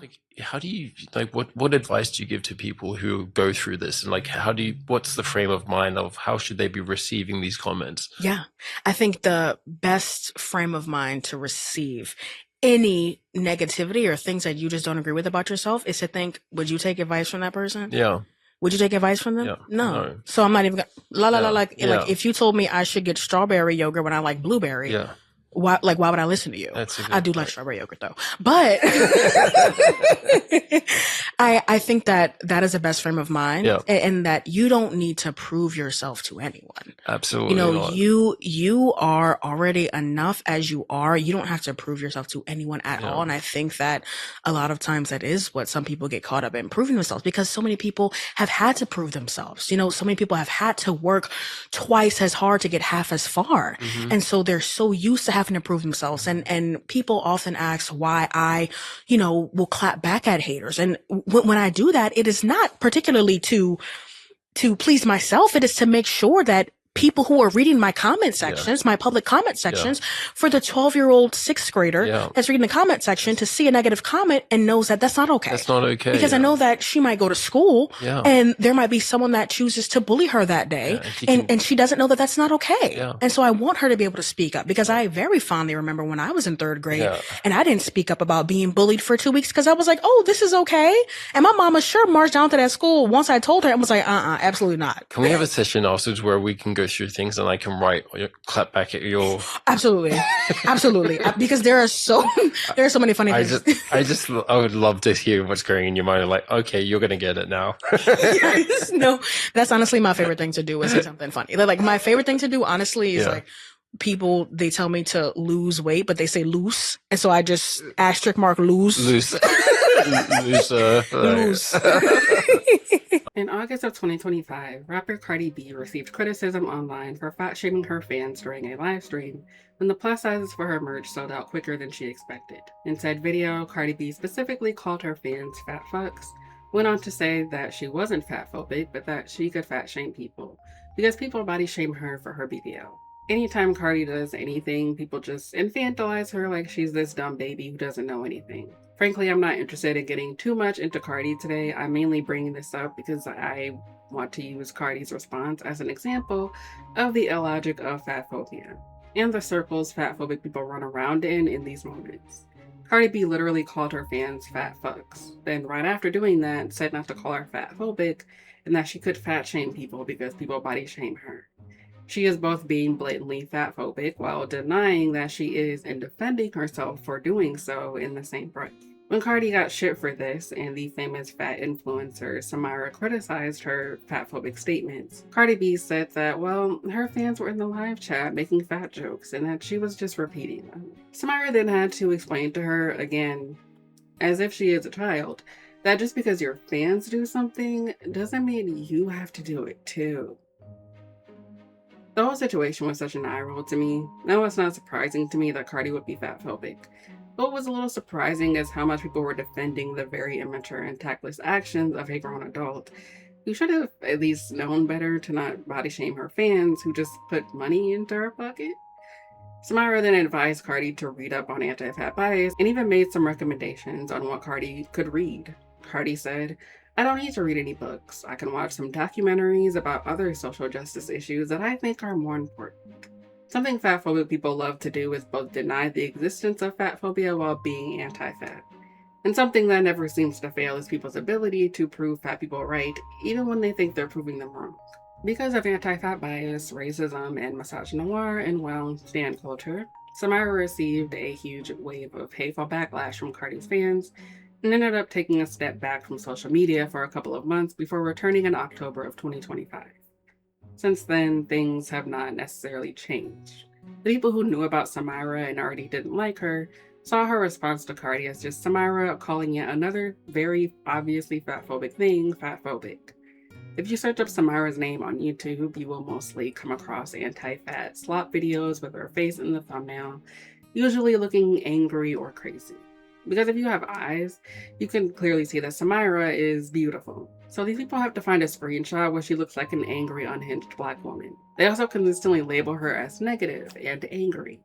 Like, how do you like what advice do you give to people who go through this, and like what's the frame of mind of how should they be receiving these comments? Yeah. I think the best frame of mind to receive any negativity or things that you just don't agree with about yourself is to think, would you take advice from that person? Yeah, Would you take advice from them? yeah, No. no, So I'm not even gonna, la la la, yeah, like yeah, if you told me I should get strawberry yogurt when I like blueberry, yeah. why would I listen to you? That's a I good do like point. strawberry yogurt though. But I think that that is the best frame of mind, Yeah, and that you don't need to prove yourself to anyone. You absolutely know, not. you are already enough as you are. You don't have to prove yourself to anyone at Yeah, all. And I think that a lot of times that is what some people get caught up in, proving themselves, because so many people have had to prove themselves. You know, so many people have had to work twice as hard to get half as far. hmm, And so they're so used to having to prove themselves. And people often ask why I, will clap back at haters. And when I do that, it is not particularly to please myself. It is to make sure that people who are reading my comment yeah, sections, my public comment yeah, sections, for the 12-year-old sixth grader yeah. that's reading the comment section to see a negative comment and knows that that's not okay. That's not okay. Because I Yeah, know that she might go to school yeah, and there might be someone that chooses to bully her that yeah. day, And she and, can. and she doesn't know that that's not okay. Yeah, And so I want her to be able to speak up, because yeah, I very fondly remember when I was in third grade yeah. and I didn't speak up about being bullied for 2 weeks because I was like, oh, this is okay. And my mama sure marched down to that school once I told her and was like, absolutely not. Can we have a session afterwards where we can go through things and I can write or clap back at your? Absolutely. Absolutely. Because there are so many funny I things. just, I would love to hear what's going in your mind. Like, okay, you're gonna get it now. Yes. No, that's honestly my favorite thing to do, is say something funny. Like my favorite thing to do, honestly, is Yeah, like people, they tell me to lose weight, but they say loose. And so I just asterisk mark lose. loose, loose. Lose. In August of 2025, rapper Cardi B received criticism online for fat shaming her fans during a live stream when the plus sizes for her merch sold out quicker than she expected. In said video, Cardi B specifically called her fans fat fucks, went on to say that she wasn't fat phobic, but that she could fat shame people because people body shame her for her BBL. Anytime Cardi does anything, people just infantilize her like she's this dumb baby who doesn't know anything. Frankly, I'm not interested in getting too much into Cardi today. I'm mainly bringing this up because I want to use Cardi's response as an example of the illogic of fat phobia and the circles fat phobic people run around in these moments. Cardi B literally called her fans fat fucks. Then, right after doing that, said not to call her fat phobic and that she could fat shame people because people body shame her. She is both being blatantly fat phobic while denying that she is and defending herself for doing so in the same breath. When Cardi got shit for this and the famous fat influencer Samyra criticized her fat phobic statements, Cardi B said that, well, her fans were in the live chat making fat jokes and that she was just repeating them. Samyra then had to explain to her, again, as if she is a child, that just because your fans do something doesn't mean you have to do it too. The whole situation was such an eye roll to me. Now it's not surprising to me that Cardi would be fat phobic. What was a little surprising is how much people were defending the very immature and tactless actions of a grown adult who should have at least known better to not body shame her fans who just put money into her pocket. Samyra then advised Cardi to read up on anti-fat bias and even made some recommendations on what Cardi could read. Cardi said, I don't need to read any books. I can watch some documentaries about other social justice issues that I think are more important. Something fat phobic people love to do is both deny the existence of fat phobia while being anti-fat. And something that never seems to fail is people's ability to prove fat people right, even when they think they're proving them wrong. Because of anti-fat bias, racism, and misogynoir and, well, stan culture, Samyra received a huge wave of hateful backlash from Cardi's fans and ended up taking a step back from social media for a couple of months before returning in October of 2025. Since then, things have not necessarily changed. The people who knew about Samyra and already didn't like her saw her response to Cardi as just Samyra calling yet another very obviously fatphobic thing fatphobic. If you search up Samyra's name on YouTube, you will mostly come across anti-fat slop videos with her face in the thumbnail, usually looking angry or crazy. Because if you have eyes, you can clearly see that Samyra is beautiful. So these people have to find a screenshot where she looks like an angry, unhinged black woman. They also consistently label her as negative and angry.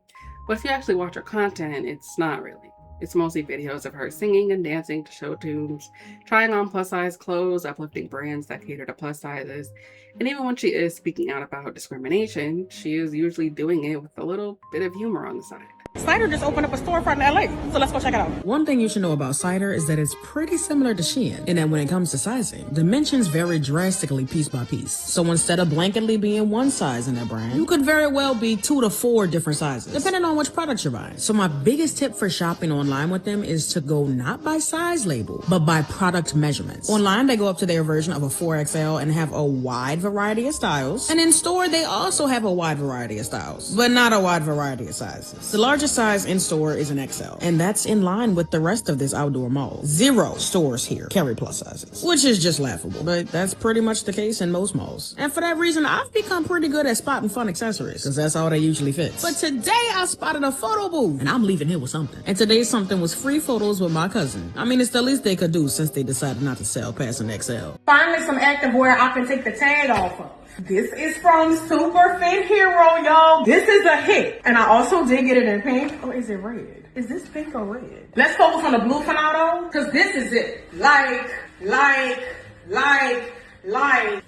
But if you actually watch her content, it's not really. It's mostly videos of her singing and dancing to show tunes, trying on plus-size clothes, uplifting brands that cater to plus sizes, and even when she is speaking out about discrimination, she is usually doing it with a little bit of humor on the side. Cider just opened up a storefront in LA, so let's go check it out. One thing you should know about Cider is that it's pretty similar to Shein, in that when it comes to sizing, dimensions vary drastically piece by piece. So instead of blanketly being one size in their brand, you could very well be 2 to 4 different sizes, depending on which products you're buying. So my biggest tip for shopping online with them is to go not by size label, but by product measurements. Online, they go up to their version of a 4XL and have a wide variety of styles. And in store, they also have a wide variety of styles, but not a wide variety of sizes. The largest size in store is an XL, and that's in line with the rest of this outdoor mall. 0 stores here carry plus sizes, which is just laughable, but that's pretty much the case in most malls. And for that reason, I've become pretty good at spotting fun accessories, because that's all they usually fit. But today I spotted a photo booth, and I'm leaving here with something. And today's something was free photos with my cousin. I mean, it's the least they could do since they decided not to sell past an XL. Finally, some activewear I can take the tag off of. This is from Super Fit Hero, y'all. This is a hit. And I also did get it in pink. Or is it red? Is this pink or red? Let's focus on the blue for now, though. Because this is it. Like.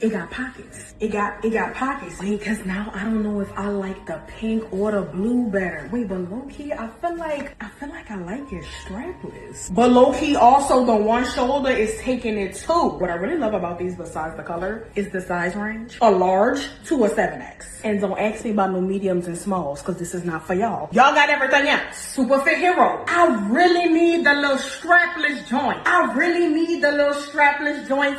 It got pockets. It got pockets. Wait, because now I don't know if I like the pink or the blue better. Wait, but low-key, I feel like I like it strapless. But low-key, also, the one shoulder is taking it too. What I really love about these, besides the color, is the size range. A large to a 7X. And don't ask me about no mediums and smalls, because this is not for y'all. Y'all got everything else. Super Fit Hero. I really need the little strapless joint.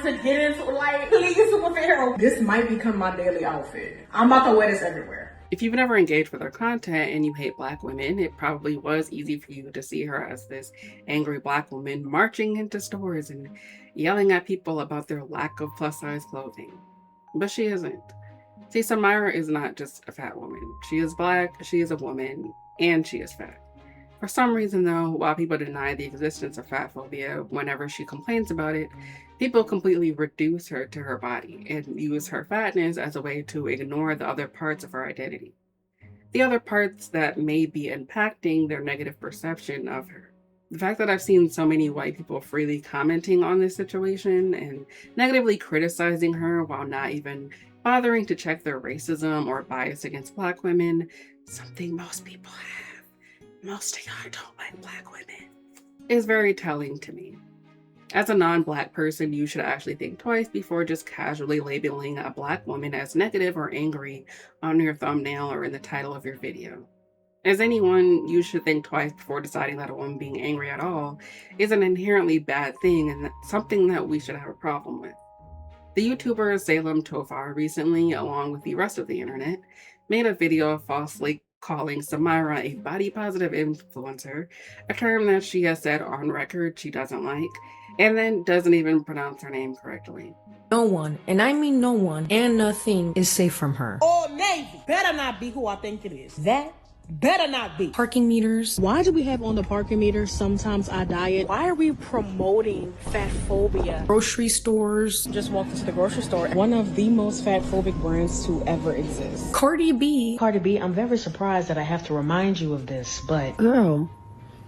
To get into, like, please, Super Fit Hero. This might become my daily outfit. I'm about to wear this everywhere. If you've never engaged with her content and you hate Black women, it probably was easy for you to see her as this angry Black woman marching into stores and yelling at people about their lack of plus-size clothing. But she isn't. See, Samyra is not just a fat woman. She is Black, she is a woman, and she is fat. For some reason, though, while people deny the existence of fat phobia whenever she complains about it, people completely reduce her to her body and use her fatness as a way to ignore the other parts of her identity. The other parts that may be impacting their negative perception of her. The fact that I've seen so many white people freely commenting on this situation and negatively criticizing her while not even bothering to check their racism or bias against Black women, something most people have. Most of y'all don't like Black women, is very telling to me. As a non-Black person, you should actually think twice before just casually labeling a Black woman as negative or angry on your thumbnail or in the title of your video. As anyone, you should think twice before deciding that a woman being angry at all is an inherently bad thing and something that we should have a problem with. The YouTuber Salem Tofar recently, along with the rest of the internet, made a video falsely calling Samyra a body-positive influencer, a term that she has said on record she doesn't like, and then doesn't even pronounce her name correctly. No one, and I mean no one, and nothing is safe from her. Old Navy better not be who I think it is. That better not be. Parking meters. Why do we have on the parking meter sometimes I diet? Why are we promoting fat phobia? Grocery stores. Just walked into the grocery store. One of the most fat phobic brands to ever exist. Cardi B. Cardi B, I'm very surprised that I have to remind you of this, but Girl,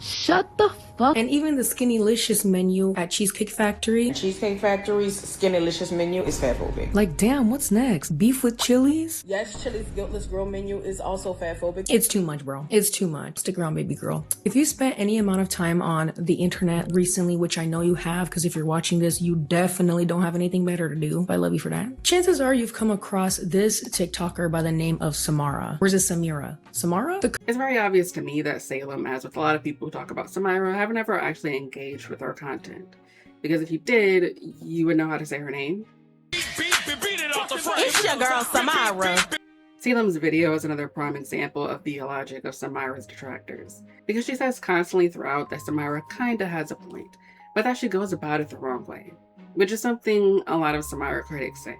shut the fuck. And even the Skinnylicious menu at Cheesecake Factory. Cheesecake Factory's Skinnylicious menu is fat phobic. Like, damn, what's next? Beef with chilies? Yes, Chili's Guiltless Girl menu is also fat phobic. It's too much, bro. It's too much. Stick around, baby girl. If you spent any amount of time on the internet recently, which I know you have, because if you're watching this, you definitely don't have anything better to do. I love you for that. Chances are you've come across this TikToker by the name of Samyra. Or is it Samyra? Samyra? It's very obvious to me that Salem, as with a lot of people who talk about Samyra, have never actually engaged with her content. Because if you did, you would know how to say her name. It's your girl, Samyra. Salem's video is another prime example of the logic of Samyra's detractors. Because she says constantly throughout that Samyra kinda has a point, but that she goes about it the wrong way. Which is something a lot of Samyra critics say.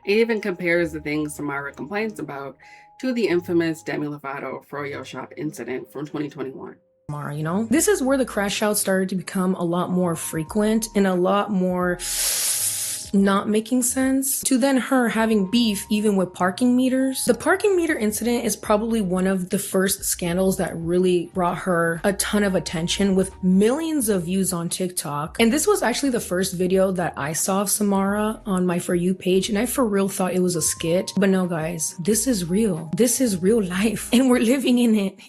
It even compares the things Samyra complains about to the infamous Demi Lovato Froyo shop incident from 2021. You know, this is where the crash outs started to become a lot more frequent and a lot more clothes not making sense, to then her having beef even with parking meters. The parking meter incident is probably one of the first scandals that really brought her a ton of attention with millions of views on TikTok. And this was actually the first video that I saw of Samyra on my For You page, and I for real thought it was a skit. But no guys, this is real. This is real life and we're living in it.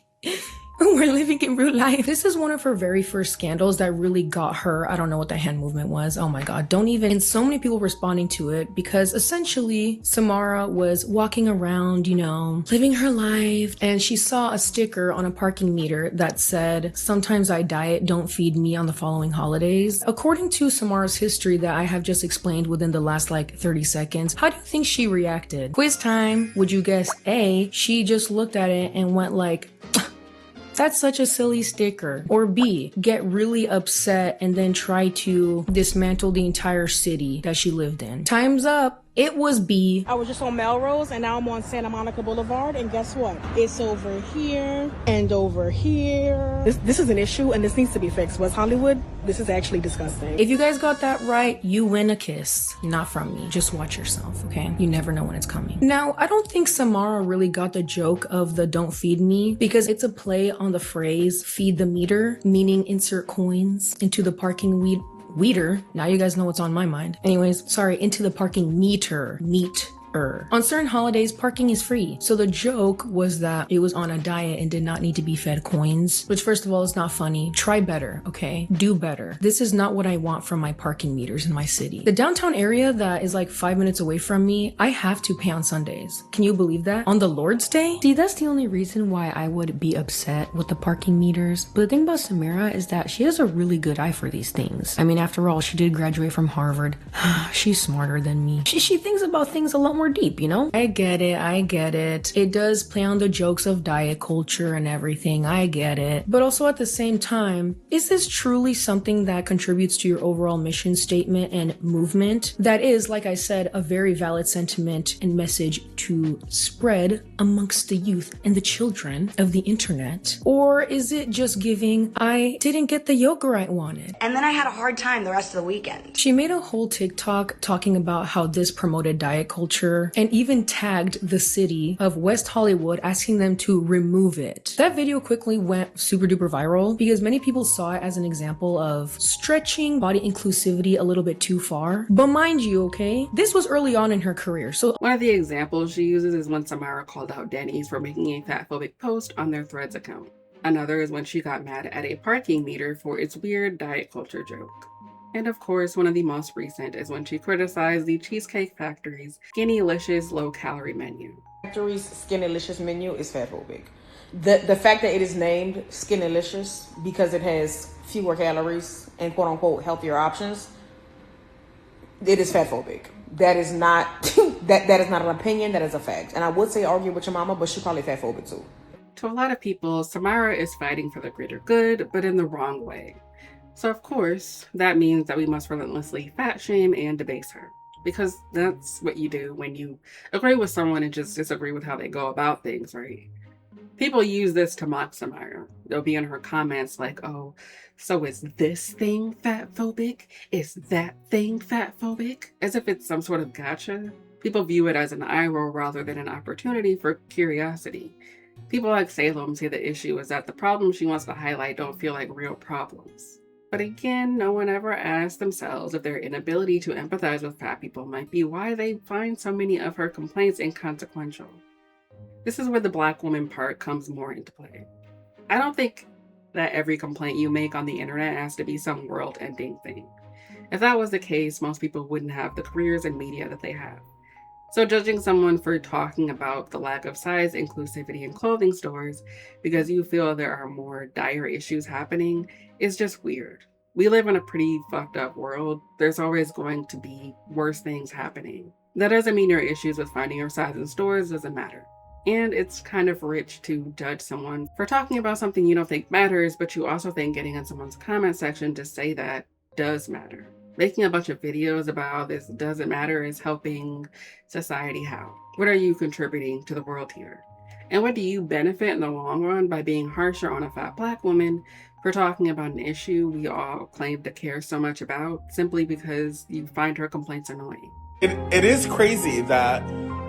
We're living in real life. This is one of her very first scandals that really got her. I don't know what the hand movement was. Oh my God, don't even. And so many people responding to it because essentially Samyra was walking around, you know, living her life. And she saw a sticker on a parking meter that said, "Sometimes I diet, don't feed me on the following holidays." According to Samyra's history that I have just explained within the last like 30 seconds, how do you think she reacted? Quiz time. Would you guess A, she just looked at it and went like, "That's such a silly sticker"? Or B, get really upset and then try to dismantle the entire city that she lived in? Time's up. It was B. I was just on Melrose and now I'm on Santa Monica Boulevard, and guess what? It's over here and over here. This is an issue and this needs to be fixed. West Hollywood, this is actually disgusting. If you guys got that right, you win a kiss. Not from me. Just watch yourself, okay? You never know when it's coming. Now, I don't think Samyra really got the joke of the "don't feed me" because it's a play on the phrase "feed the meter," meaning insert coins into the parking weeder. Now you guys know what's on my mind. Anyways, sorry, into the parking meter. On certain holidays, parking is free. So the joke was that it was on a diet and did not need to be fed coins, which first of all is not funny. Try better, okay? Do better. This is not what I want from my parking meters in my city. The downtown area that is like 5 minutes away from me, I have to pay on Sundays. Can you believe that? On the Lord's Day? See, that's the only reason why I would be upset with the parking meters. But the thing about Samyra is that she has a really good eye for these things. I mean, after all, she did graduate from Harvard. She's smarter than me. She thinks about things a lot more deep, you know? I get it. It does play on the jokes of diet culture and everything. I get it. But also at the same time, is this truly something that contributes to your overall mission statement and movement? That is, like I said, a very valid sentiment and message to spread amongst the youth and the children of the internet? Or is it just giving, "I didn't get the yogurt I wanted, and then I had a hard time the rest of the weekend"? She made a whole TikTok talking about how this promoted diet culture and even tagged the city of West Hollywood, asking them to remove it. That video quickly went super duper viral because many people saw it as an example of stretching body inclusivity a little bit too far. But mind you, okay, this was early on in her career. So one of the examples she uses is when Samyra called out Denny's for making a fatphobic post on their Threads account. Another is when she got mad at a parking meter for its weird diet culture joke. And of course, one of the most recent is when she criticized the Cheesecake Factory's Skinnylicious low-calorie menu. Factory's Skinnylicious menu is fatphobic. The fact that it is named Skinnylicious because it has fewer calories and quote-unquote healthier options, it is fatphobic. That is not that is not an opinion, that is a fact. And I would say argue with your mama, but she's probably fatphobic too. To a lot of people, Samyra is fighting for the greater good, but in the wrong way. So of course, that means that we must relentlessly fat shame and debase her. Because that's what you do when you agree with someone and just disagree with how they go about things, right? People use this to mock Samyra. They'll be in her comments like, "Oh, so is this thing fatphobic? Is that thing fatphobic?" As if it's some sort of gotcha. People view it as an eye roll rather than an opportunity for curiosity. People like Salem say the issue is that the problems she wants to highlight don't feel like real problems. But again, no one ever asks themselves if their inability to empathize with fat people might be why they find so many of her complaints inconsequential. This is where the Black woman part comes more into play. I don't think that every complaint you make on the internet has to be some world-ending thing. If that was the case, most people wouldn't have the careers in media that they have. So judging someone for talking about the lack of size inclusivity in clothing stores because you feel there are more dire issues happening is just weird. We live in a pretty fucked up world. There's always going to be worse things happening. That doesn't mean your issues with finding your size in stores doesn't matter. And it's kind of rich to judge someone for talking about something you don't think matters, but you also think getting in someone's comment section to say that does matter. Making a bunch of videos about this doesn't matter is helping society how? What are you contributing to the world here? And what do you benefit in the long run by being harsher on a fat Black woman for talking about an issue we all claim to care so much about simply because you find her complaints annoying. It is crazy that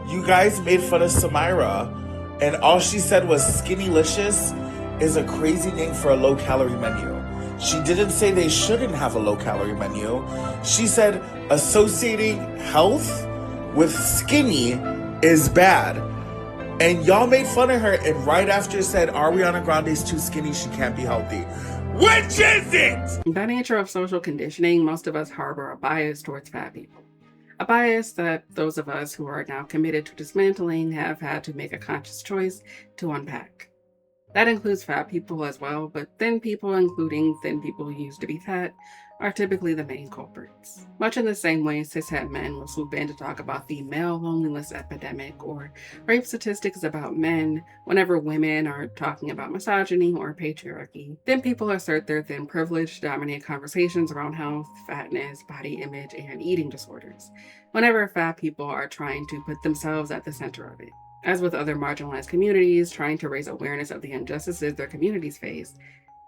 you guys made fun of Samyra and all she said was Skinnylicious is a crazy name for a low-calorie menu. She didn't say they shouldn't have a low-calorie menu. She said associating health with skinny is bad. And y'all made fun of her and right after said Ariana Grande's too skinny, she can't be healthy. Which is it? By nature of social conditioning, most of us harbor a bias towards fat people. A bias that those of us who are now committed to dismantling have had to make a conscious choice to unpack. That includes fat people as well, but thin people, including thin people who used to be fat, are typically the main culprits. Much in the same way cishet men will swoop in to talk about the male loneliness epidemic or rape statistics about men whenever women are talking about misogyny or patriarchy. Thin people assert their thin privilege to dominate conversations around health, fatness, body image, and eating disorders, whenever fat people are trying to put themselves at the center of it. As with other marginalized communities trying to raise awareness of the injustices their communities face,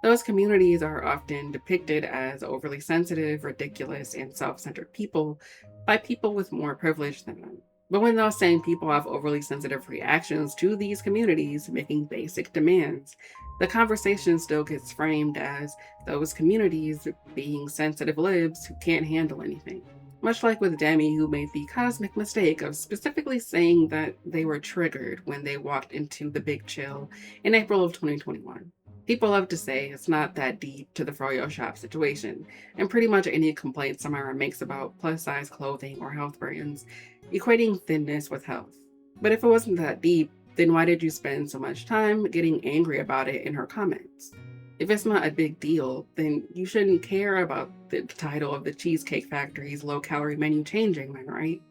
those communities are often depicted as overly sensitive, ridiculous, and self-centered people by people with more privilege than them. But when those same people have overly sensitive reactions to these communities making basic demands, the conversation still gets framed as those communities being sensitive libs who can't handle anything. Much like with Demi, who made the cosmic mistake of specifically saying that they were triggered when they walked into the Big Chill in April of 2021. People love to say it's not that deep to the Froyo shop situation, and pretty much any complaint Samyra makes about plus-size clothing or health brands, equating thinness with health. But if it wasn't that deep, then why did you spend so much time getting angry about it in her comments? If it's not a big deal, then you shouldn't care about the title of the Cheesecake Factory's low-calorie menu changing then, right?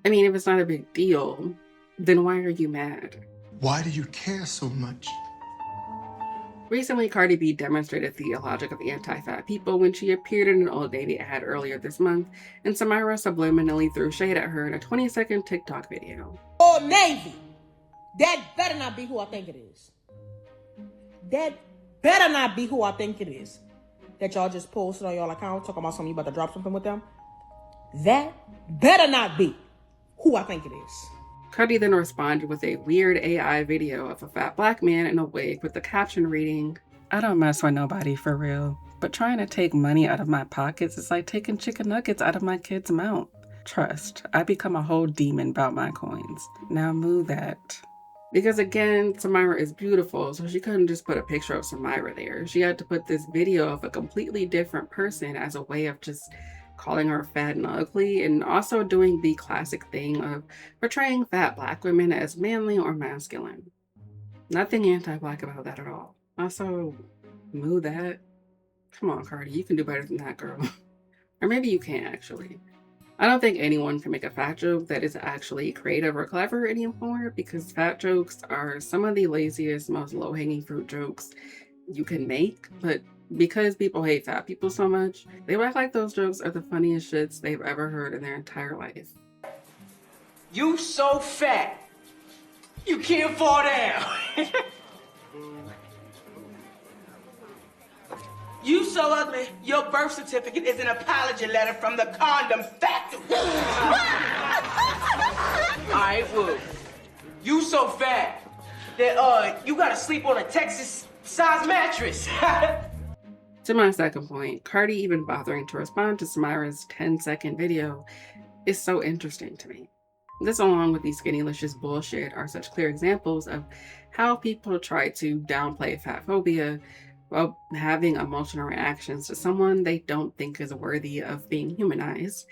I mean, if it's not a big deal, then why are you mad? Why do you care so much? Recently, Cardi B demonstrated the illogic of anti-fat people when she appeared in an Old Navy ad earlier this month, and Samyra subliminally threw shade at her in a 20-second TikTok video. Old Navy! That better not be who I think it is. That better not be who I think it is. That y'all just posted on y'all account talking about something you about to drop something with them. That better not be who I think it is. Cardi then responded with a weird AI video of a fat black man in a wig with the caption reading, "I don't mess with nobody for real, but trying to take money out of my pockets is like taking chicken nuggets out of my kid's mouth. Trust, I become a whole demon about my coins. Now move that." Because again, Samyra is beautiful, so she couldn't just put a picture of Samyra there. She had to put this video of a completely different person as a way of just calling her fat and ugly, and also doing the classic thing of portraying fat black women as manly or masculine. Nothing anti-black about that at all. Also, move that. Come on, Cardi, you can do better than that, girl. Or maybe you can't, actually. I don't think anyone can make a fat joke that is actually creative or clever anymore, because fat jokes are some of the laziest, most low-hanging fruit jokes you can make, but because people hate fat people so much, they act like those jokes are the funniest shits they've ever heard in their entire life. You so fat, you can't fall down. You so ugly, your birth certificate is an apology letter from the condom factory. Alright, well, you so fat that you gotta sleep on a Texas-sized mattress. To my second point, Cardi even bothering to respond to Samyra's 10-second video is so interesting to me. This, along with the Skinnylicious bullshit, are such clear examples of how people try to downplay fat phobia while having emotional reactions to someone they don't think is worthy of being humanized,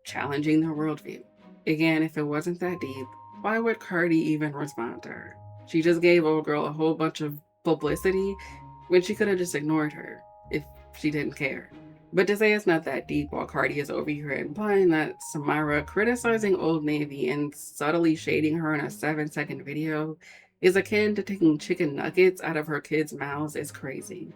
challenging their worldview. Again, if it wasn't that deep, why would Cardi even respond to her? She just gave old girl a whole bunch of publicity when she could have just ignored her if she didn't care. But to say it's not that deep while Cardi is over here implying that Samyra criticizing Old Navy and subtly shading her in a 7-second video is akin to taking chicken nuggets out of her kids' mouths is crazy.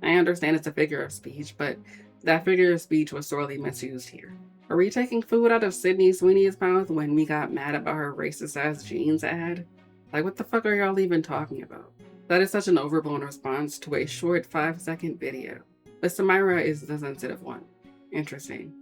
I understand it's a figure of speech, but that figure of speech was sorely misused here. Are we taking food out of Sydney Sweeney's mouth when we got mad about her racist-ass jeans ad? Like, what the fuck are y'all even talking about? That is such an overblown response to a short 5-second video. But Samyra is the sensitive one. Interesting.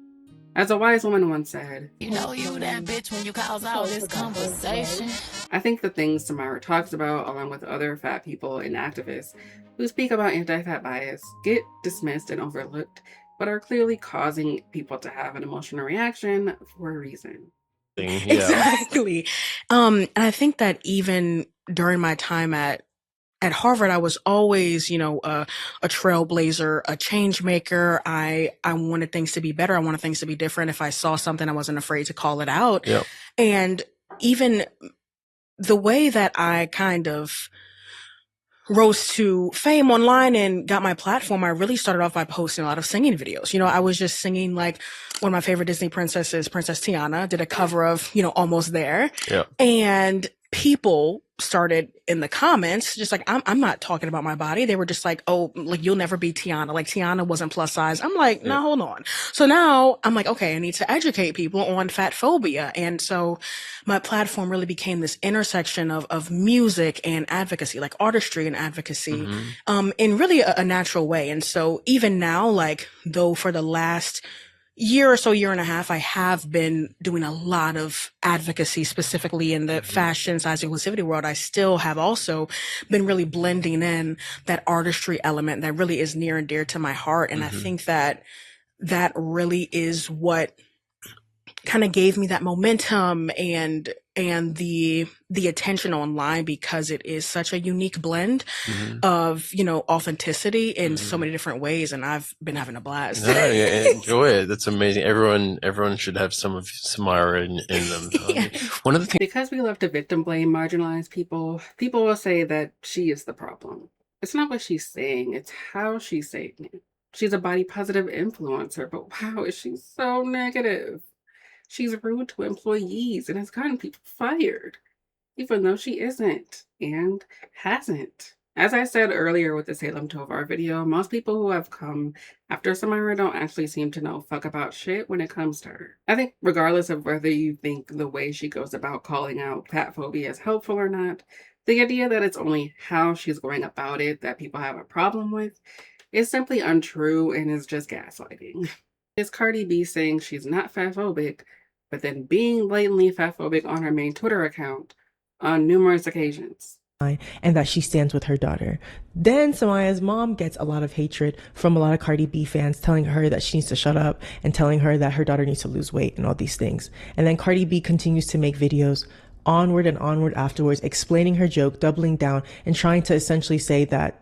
As a wise woman once said, "You know you that bitch when you cause all this conversation." I think the things Samyra talks about, along with other fat people and activists who speak about anti-fat bias, get dismissed and overlooked, but are clearly causing people to have an emotional reaction for a reason. Yeah. Exactly. And I think that even during my time at Harvard, I was always, you know, a trailblazer, a change maker. I wanted things to be better. I wanted things to be different. If I saw something, I wasn't afraid to call it out. Yep. And even the way that I kind of rose to fame online and got my platform, I really started off by posting a lot of singing videos. You know, I was just singing like one of my favorite Disney princesses, Princess Tiana, did a cover of, you know, Almost There. Yeah. And people started in the comments just like, I'm not talking about my body. They were just like, oh, like you'll never be Tiana. Like Tiana wasn't plus size. I'm like, no, hold on. So now I'm like, okay, I need to educate people on fat phobia. And so my platform really became this intersection of music and advocacy, like artistry and advocacy, in really a natural way. And so even now, like though for the last year or so, year and a half, I have been doing a lot of advocacy specifically in the fashion, size, inclusivity world. I still have also been really blending in that artistry element that really is near and dear to my heart. And I think that that really is what kind of gave me that momentum and the attention online, because it is such a unique blend of, you know, authenticity in so many different ways. And I've been having a blast. No, yeah, enjoy it. That's amazing. Everyone should have some of Samyra in them. Yeah. One of the things, because we love to victim blame marginalized people, people will say that she is the problem. It's not what she's saying, it's how she's saying it. She's a body positive influencer, but wow, is she so negative? She's rude to employees and has gotten people fired, even though she isn't and hasn't. As I said earlier with the Salem Tovar video, most people who have come after Samyra don't actually seem to know fuck about shit when it comes to her. I think regardless of whether you think the way she goes about calling out fat phobia is helpful or not, the idea that it's only how she's going about it that people have a problem with is simply untrue and is just gaslighting. Is Cardi B saying she's not fatphobic, but then being blatantly fatphobic on her main Twitter account on numerous occasions? And that she stands with her daughter. Then Samyra's mom gets a lot of hatred from a lot of Cardi B fans telling her that she needs to shut up and telling her that her daughter needs to lose weight and all these things. And then Cardi B continues to make videos onward and onward afterwards, explaining her joke, doubling down, and trying to essentially say that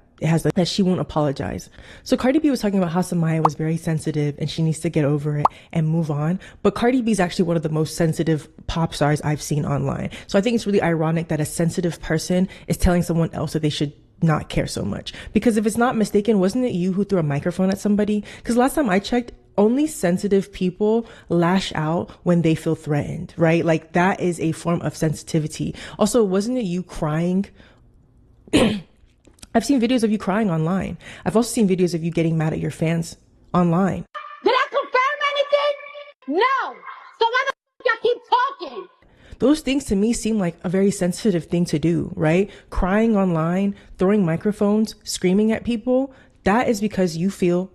that she won't apologize. So Cardi B was talking about how Samyra was very sensitive and she needs to get over it and move on. But Cardi B is actually one of the most sensitive pop stars I've seen online. So I think it's really ironic that a sensitive person is telling someone else that they should not care so much. Because if it's not mistaken, wasn't it you who threw a microphone at somebody? Because last time I checked, only sensitive people lash out when they feel threatened, right? Like that is a form of sensitivity. Also, wasn't it you crying? I've seen videos of you crying online. I've also seen videos of you getting mad at your fans online. Did I confirm anything? No. So why the f*** y'all keep talking? Those things to me seem like a very sensitive thing to do, right? Crying online, throwing microphones, screaming at people. That is because you feel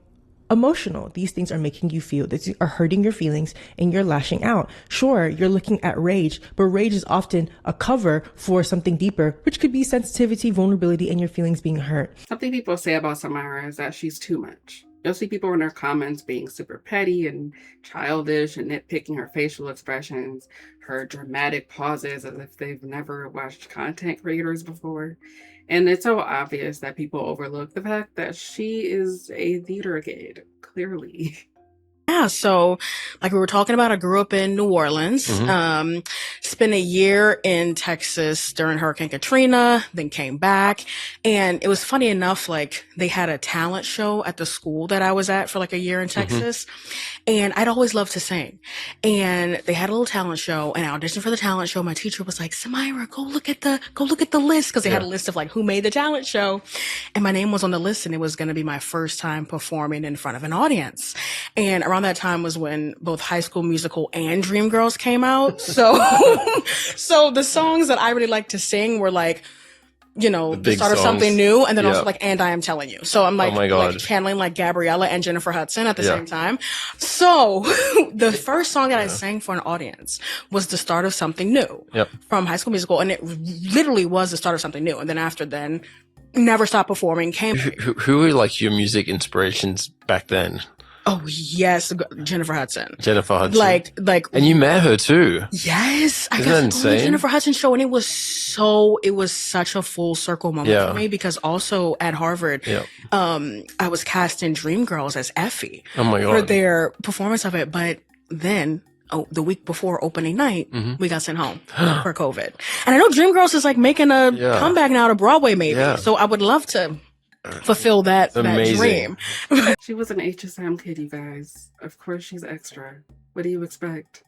emotional. These things are making you feel, these are hurting your feelings and you're lashing out. Sure, you're looking at rage, but rage is often a cover for something deeper, which could be sensitivity, vulnerability, and your feelings being hurt. Something people say about Samyra is that she's too much. You'll see people in her comments being super petty and childish and nitpicking her facial expressions, her dramatic pauses as if they've never watched content creators before. And it's so obvious that people overlook the fact that she is a theater kid, clearly. Yeah, so like we were talking about, I grew up in New Orleans, spent a year in Texas during Hurricane Katrina, then came back. And it was funny enough, like they had a talent show at the school that I was at for like a year in Texas. And I'd always loved to sing. And they had a little talent show, and I auditioned for the talent show. My teacher was like, Samyra, go look at the list. Cause they had a list of like who made the talent show. And my name was on the list, and it was going to be my first time performing in front of an audience. And around that time was when both High School Musical and Dreamgirls came out. So, so the songs that I really liked to sing were like the start of something new, and then also like, and I am telling you. So I'm like channeling like Gabriella and Jennifer Hudson at the same time. So the first song that I sang for an audience was the start of something new from High School Musical, and it literally was the start of something new. And then after then, never stopped performing. Who were like your music inspirations back then? Oh yes, Jennifer Hudson. Like, and you met her too. Yes, I Isn't got that to go to the Jennifer Hudson show, and it was such a full circle moment for me, because also at Harvard, I was cast in Dreamgirls as Effie. Oh my God. For their performance of it, but then the week before opening night, we got sent home for COVID. And I know Dreamgirls is like making a comeback now to Broadway, maybe. So I would love to fulfill that dream. She was an HSM kid, you guys. Of course she's extra. What do you expect?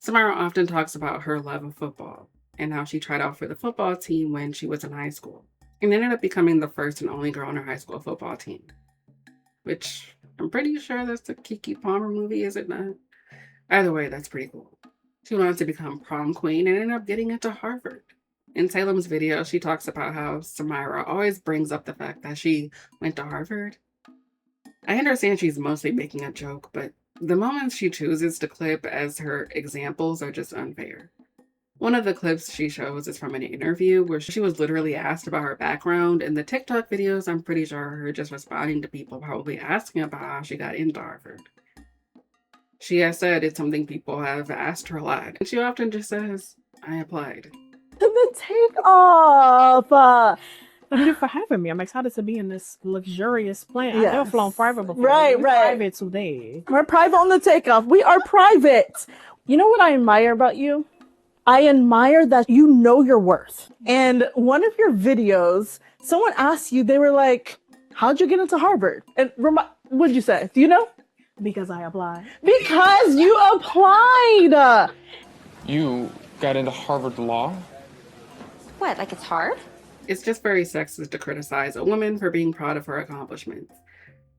Samyra often talks about her love of football and how she tried out for the football team when she was in high school and ended up becoming the first and only girl on her high school football team. Which I'm pretty sure that's the Keke Palmer movie, is it not? Either way, that's pretty cool. She wanted to become prom queen and ended up getting into Harvard. In Salem's video, she talks about how Samyra always brings up the fact that she went to Harvard. I understand she's mostly making a joke, but the moments she chooses to clip as her examples are just unfair. One of the clips she shows is from an interview where she was literally asked about her background, and the TikTok videos, I'm pretty sure, are her just responding to people probably asking about how she got into Harvard. She has said it's something people have asked her a lot, and she often just says, I applied. The takeoff. Thank you for having me. I'm excited to be in this luxurious plane. I've never flown private before. Right. Private today. We're private on the takeoff. We are private. You know what I admire about you? I admire that you know your worth. And one of your videos, someone asked you, they were like, how'd you get into Harvard? And what'd you say? Do you know? Because I applied. Because you applied. You got into Harvard Law? What, like it's hard? It's just very sexist to criticize a woman for being proud of her accomplishments.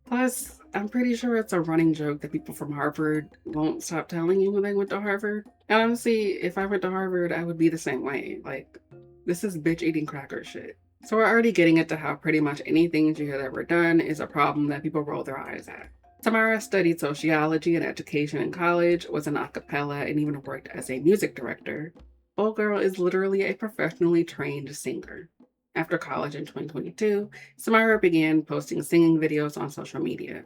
Plus, I'm pretty sure it's a running joke that people from Harvard won't stop telling you when they went to Harvard. And honestly, if I went to Harvard, I would be the same way. Like, this is bitch eating cracker shit. So we're already getting into how pretty much anything she has ever done is a problem that people roll their eyes at. Samyra studied sociology and education in college, was an a cappella, and even worked as a music director. Old girl is literally a professionally trained singer. After college in 2022, Samyra began posting singing videos on social media.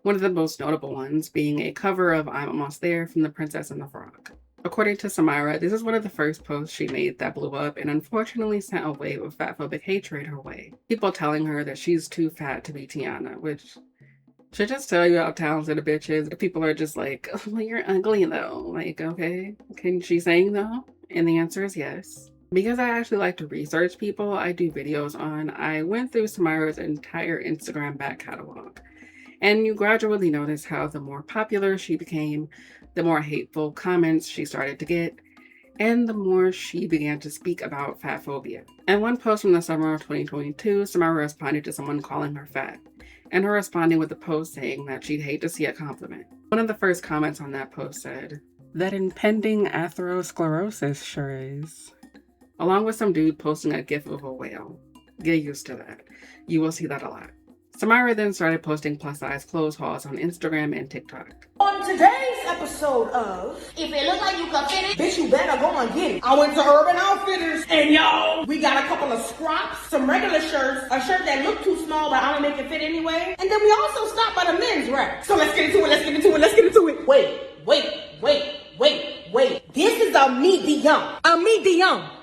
One of the most notable ones being a cover of I'm Almost There from The Princess and the Frog. According to Samyra, this is one of the first posts she made that blew up and unfortunately sent a wave of fatphobic hatred her way. People telling her that she's too fat to be Tiana, which should just tell you how talented a bitch is. People are just like, oh, well, you're ugly though. Like, okay, can she sing though? And the answer is yes. Because I actually like to research people I do videos on, I went through Samyra's entire Instagram back catalog. And you gradually notice how the more popular she became, the more hateful comments she started to get, and the more she began to speak about fat phobia. In one post from the summer of 2022, Samyra responded to someone calling her fat, and her responding with a post saying that she'd hate to see a compliment. One of the first comments on that post said, "That impending atherosclerosis sure is." Along with some dude posting a gif of a whale. Get used to that. You will see that a lot. Samyra then started posting plus-size clothes hauls on Instagram and TikTok. On today's episode of If It Look Like You Can Fit It, bitch, you better go and get it. I went to Urban Outfitters, and y'all, we got a couple of scrops, some regular shirts, a shirt that looked too small, but I'm gonna make it fit anyway. And then we also stopped by the men's rack. So let's get into it. Wait. This is a medium.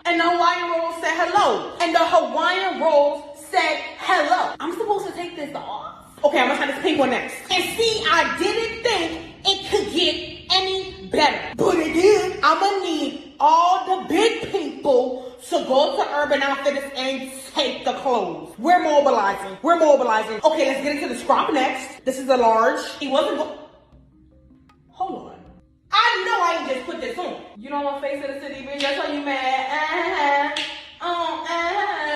And the Hawaiian Rolls said hello. And the Hawaiian Rolls said hello. I'm supposed to take this off? Okay, I'm gonna try this pink one next. And see, I didn't think it could get any better. But it did. I'm gonna need all the big people to go to Urban Outfitters and take the clothes. We're mobilizing. Okay, let's get into the scrap next. This is a large. Hold on. I know I ain't just put this on. You don't want face of the city, bitch. That's why you mad.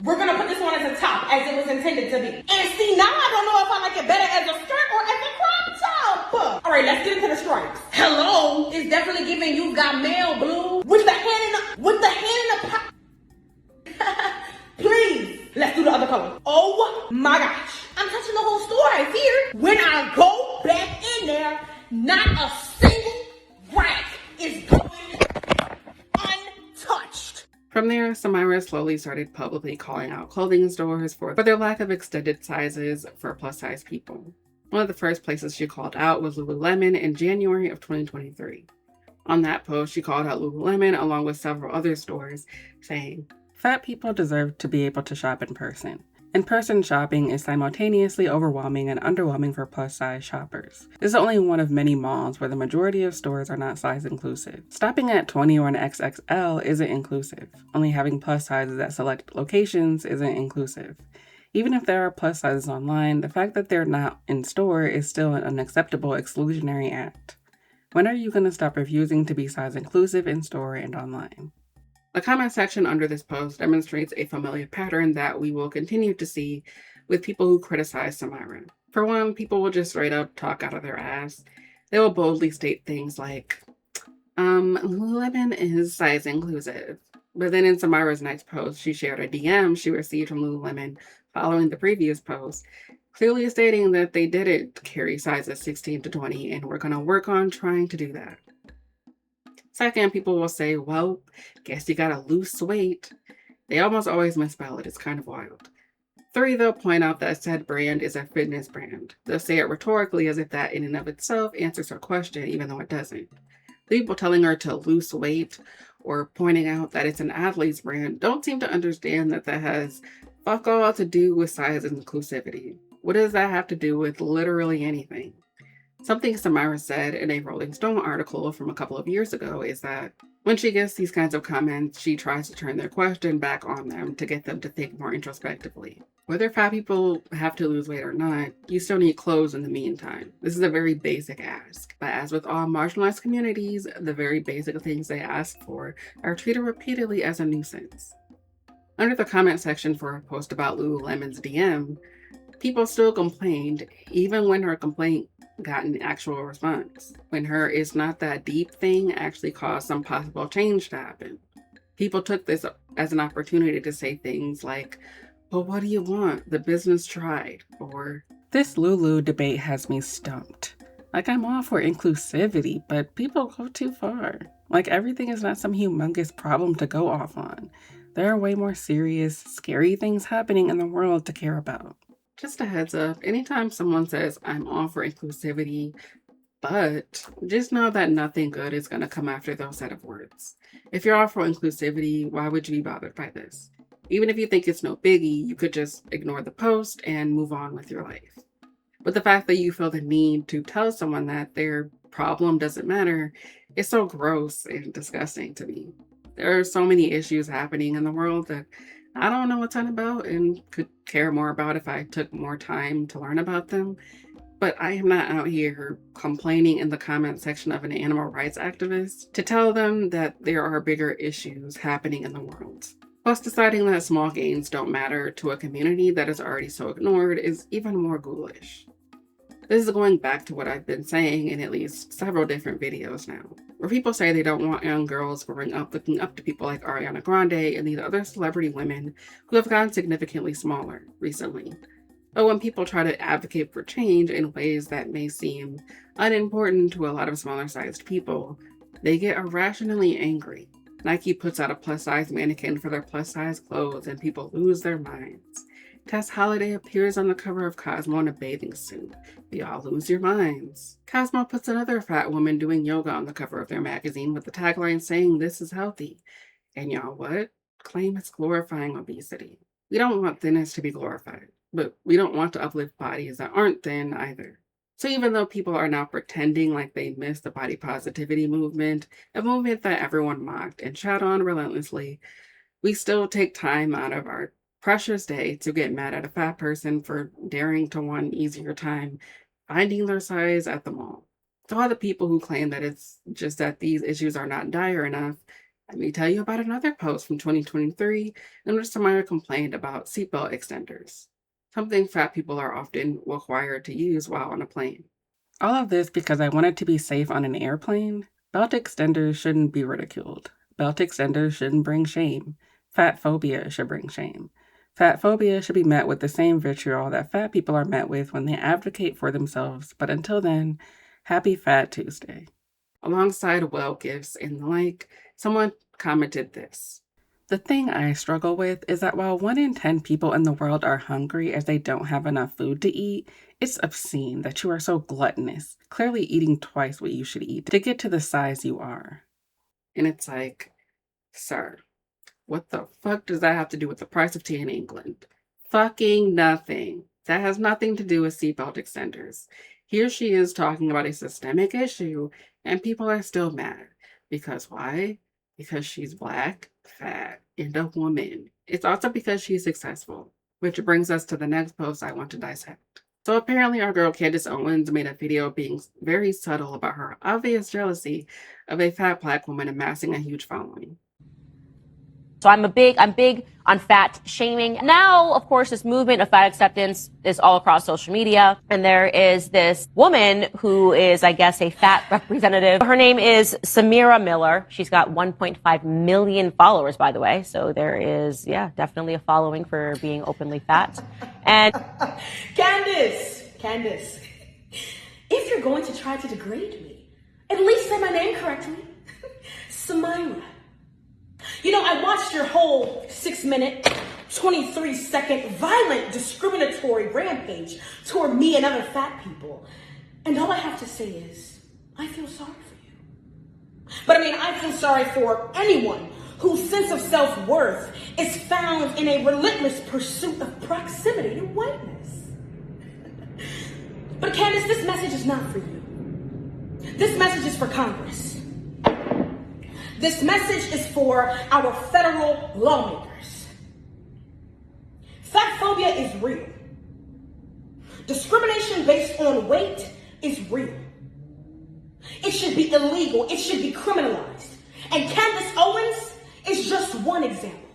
We're gonna put this one as a top, as it was intended to be. And see, now I don't know if I like it better as a skirt or as a crop top. All right, let's get into the stripes. Hello is definitely giving you got mail blue with the hand in the pot. Please. other color. Oh my gosh. I'm touching the whole store, I fear. When I go back in there, not a single rag is going untouched. From there, Samyra slowly started publicly calling out clothing stores for their lack of extended sizes for plus-size people. One of the first places she called out was Lululemon in January of 2023. On that post, she called out Lululemon along with several other stores, saying, "Fat people deserve to be able to shop in person. In-person shopping is simultaneously overwhelming and underwhelming for plus-size shoppers. This is only one of many malls where the majority of stores are not size inclusive. Stopping at 20 or an XXL isn't inclusive. Only having plus sizes at select locations isn't inclusive. Even if there are plus sizes online, the fact that they're not in store is still an unacceptable exclusionary act. When are you going to stop refusing to be size inclusive in store and online?" The comment section under this post demonstrates a familiar pattern that we will continue to see with people who criticize Samyra. For one, people will just straight up talk out of their ass. They will boldly state things like, Lululemon is size inclusive. But then in Samyra's next post, she shared a DM she received from Lululemon following the previous post, clearly stating that they didn't carry sizes 16 to 20 and were going to work on trying to do that. Second, people will say, well, guess you gotta lose weight. They almost always misspell it. It's kind of wild. 3, they'll point out that said brand is a fitness brand. They'll say it rhetorically as if that in and of itself answers her question, even though it doesn't. People telling her to lose weight or pointing out that it's an athlete's brand don't seem to understand that that has fuck all to do with size inclusivity. What does that have to do with literally anything? Something Samyra said in a Rolling Stone article from a couple of years ago is that when she gets these kinds of comments, she tries to turn their question back on them to get them to think more introspectively. Whether fat people have to lose weight or not, you still need clothes in the meantime. This is a very basic ask, but as with all marginalized communities, the very basic things they ask for are treated repeatedly as a nuisance. Under the comment section for a post about Lululemon's DM, people still complained, even when her complaint got an actual response, when her "it's not that deep" thing actually caused some possible change to happen. People took this as an opportunity to say things like, well, what do you want? The business tried. Or, this Lulu debate has me stumped. Like, I'm all for inclusivity, but people go too far. Like, everything is not some humongous problem to go off on. There are way more serious, scary things happening in the world to care about. Just a heads up, anytime someone says, I'm all for inclusivity, but just know that nothing good is going to come after those set of words. If you're all for inclusivity, why would you be bothered by this? Even if you think it's no biggie, you could just ignore the post and move on with your life. But the fact that you feel the need to tell someone that their problem doesn't matter is so gross and disgusting to me. There are so many issues happening in the world that I don't know a ton about and could care more about if I took more time to learn about them. But I am not out here complaining in the comment section of an animal rights activist to tell them that there are bigger issues happening in the world. Plus, deciding that small gains don't matter to a community that is already so ignored is even more ghoulish. This is going back to what I've been saying in at least several different videos now, where people say they don't want young girls growing up looking up to people like Ariana Grande and these other celebrity women who have gotten significantly smaller recently. But when people try to advocate for change in ways that may seem unimportant to a lot of smaller-sized people, they get irrationally angry. Nike puts out a plus-size mannequin for their plus-size clothes and people lose their minds. Tess Holliday appears on the cover of Cosmo in a bathing suit. Y'all lose your minds. Cosmo puts another fat woman doing yoga on the cover of their magazine with the tagline saying, "This is healthy." And y'all what? Claim it's glorifying obesity. We don't want thinness to be glorified, but we don't want to uplift bodies that aren't thin either. So even though people are now pretending like they missed the body positivity movement, a movement that everyone mocked and shat on relentlessly, we still take time out of our precious day to get mad at a fat person for daring to one easier time finding their size at the mall. To all the people who claim that it's just that these issues are not dire enough, let me tell you about another post from 2023 in which Samyra complained about seatbelt extenders, something fat people are often required to use while on a plane. All of this because I wanted to be safe on an airplane. Belt extenders shouldn't be ridiculed. Belt extenders shouldn't bring shame. Fat phobia should bring shame. Fat phobia should be met with the same vitriol that fat people are met with when they advocate for themselves. But until then, happy Fat Tuesday. Alongside well gifts and the like, someone commented this. The thing I struggle with is that while 1 in 10 people in the world are hungry as they don't have enough food to eat, it's obscene that you are so gluttonous, clearly eating twice what you should eat to get to the size you are. And it's like, sir, what the fuck does that have to do with the price of tea in England? Fucking nothing. That has nothing to do with seatbelt extenders. Here she is talking about a systemic issue, and people are still mad. Because why? Because she's black, fat, and a woman. It's also because she's successful. Which brings us to the next post I want to dissect. So apparently our girl Candace Owens made a video being very subtle about her obvious jealousy of a fat black woman amassing a huge following. So I'm big on fat shaming. Now, of course, this movement of fat acceptance is all across social media. And there is this woman who is, I guess, a fat representative. Her name is Samyra Miller. She's got 1.5 million followers, by the way. So there is, definitely a following for being openly fat. And Candace, if you're going to try to degrade me, at least say my name correctly. Samyra. You know, I watched your whole 6-minute, 23-second violent discriminatory rampage toward me and other fat people. And all I have to say is, I feel sorry for you. But I mean, I feel sorry for anyone whose sense of self-worth is found in a relentless pursuit of proximity to whiteness. But Candace, this message is not for you. This message is for Congress. This message is for our federal lawmakers. Fat phobia is real. Discrimination based on weight is real. It should be illegal. It should be criminalized. And Candace Owens is just one example.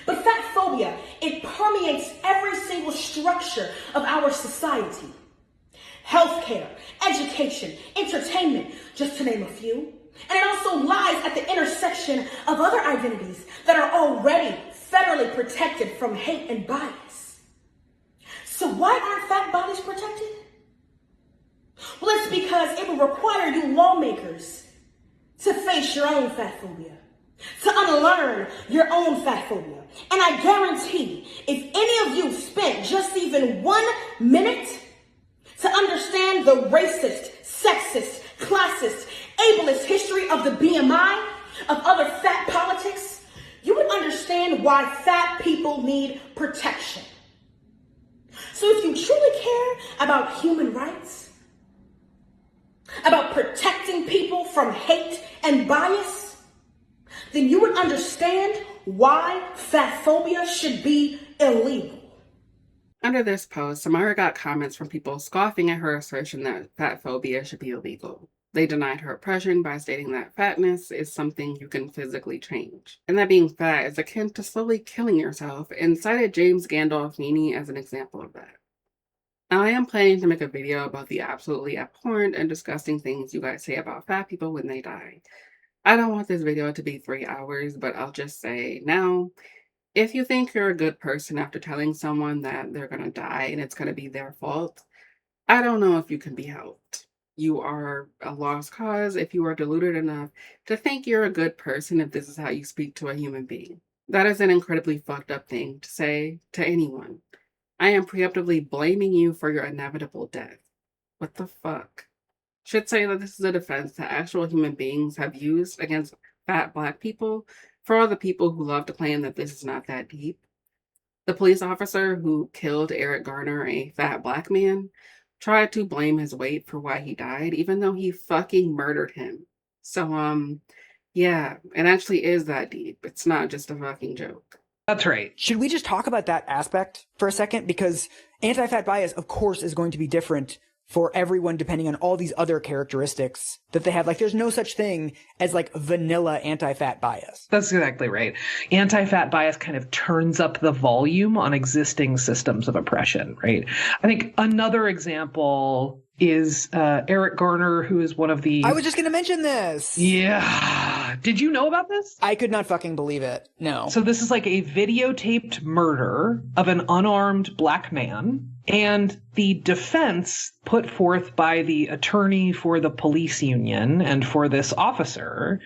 But fat phobia, it permeates every single structure of our society. Healthcare, education, entertainment, just to name a few. And it also lies at the intersection of other identities that are already federally protected from hate and bias. So why aren't fat bodies protected? Well, it's because it will require you lawmakers to face your own fat phobia, to unlearn your own fat phobia. And I guarantee if any of you spent just even 1 minute to understand the racist, sexist, classist, ableist history of the BMI, of other fat politics, you would understand why fat people need protection. So if you truly care about human rights, about protecting people from hate and bias, then you would understand why fat phobia should be illegal. Under this post, Samyra got comments from people scoffing at her assertion that fat phobia should be illegal. They denied her oppression by stating that fatness is something you can physically change, and that being fat is akin to slowly killing yourself, and cited James Gandolfini as an example of that. Now, I am planning to make a video about the absolutely abhorrent and disgusting things you guys say about fat people when they die. I don't want this video to be 3 hours, but I'll just say now, if you think you're a good person after telling someone that they're gonna die and it's gonna be their fault, I don't know if you can be helped. You are a lost cause if you are deluded enough to think you're a good person if this is how you speak to a human being. That is an incredibly fucked up thing to say to anyone. I am preemptively blaming you for your inevitable death. What the fuck? Should say that this is a defense that actual human beings have used against fat black people for all the people who love to claim that this is not that deep. The police officer who killed Eric Garner, a fat black man, tried to blame his weight for why he died, even though he fucking murdered him. So, yeah, it actually is that deep. It's not just a fucking joke. That's right. Should we just talk about that aspect for a second? Because anti-fat bias, of course, is going to be different for everyone depending on all these other characteristics that they have. Like, there's no such thing as like vanilla anti-fat bias. That's exactly right. Anti-fat bias kind of turns up the volume on existing systems of oppression, right? I think another example is Eric Garner, who is one of the... I was just going to mention this. Yeah. Did you know about this? I could not fucking believe it. No. So this is like a videotaped murder of an unarmed black man. And the defense put forth by the attorney for the police union and for this officer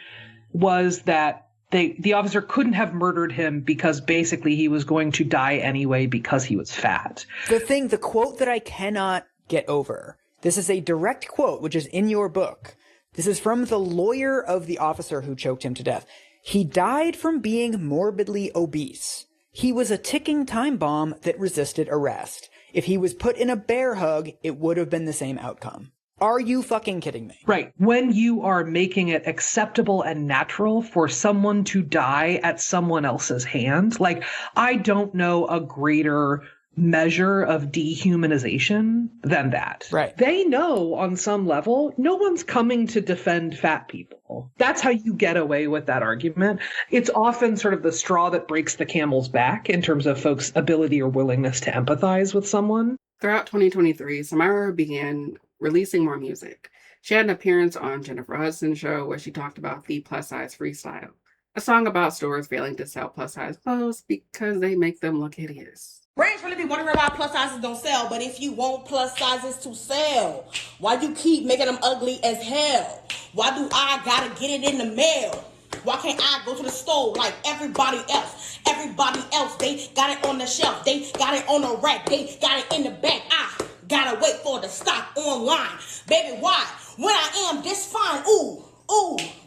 was that the officer couldn't have murdered him because basically he was going to die anyway because he was fat. The quote that I cannot get over, this is a direct quote, which is in your book. This is from the lawyer of the officer who choked him to death. He died from being morbidly obese. He was a ticking time bomb that resisted arrest. If he was put in a bear hug, it would have been the same outcome. Are you fucking kidding me? Right. When you are making it acceptable and natural for someone to die at someone else's hand, like, I don't know a greater measure of dehumanization than that. Right. They know on some level, no one's coming to defend fat people. That's how you get away with that argument. It's often sort of the straw that breaks the camel's back in terms of folks' ability or willingness to empathize with someone. Throughout 2023, Samyra began releasing more music. She had an appearance on Jennifer Hudson's show where she talked about the plus-size Freestyle, a song about stores failing to sell plus-size clothes because they make them look hideous. Brands really be wondering why plus sizes don't sell, but if you want plus sizes to sell, why you keep making them ugly as hell? Why do I gotta get it in the mail? Why can't I go to the store like everybody else? Everybody else, they got it on the shelf. They got it on the rack. They got it in the back. I gotta wait for the stock online. Baby, why? When I am this fine, ooh,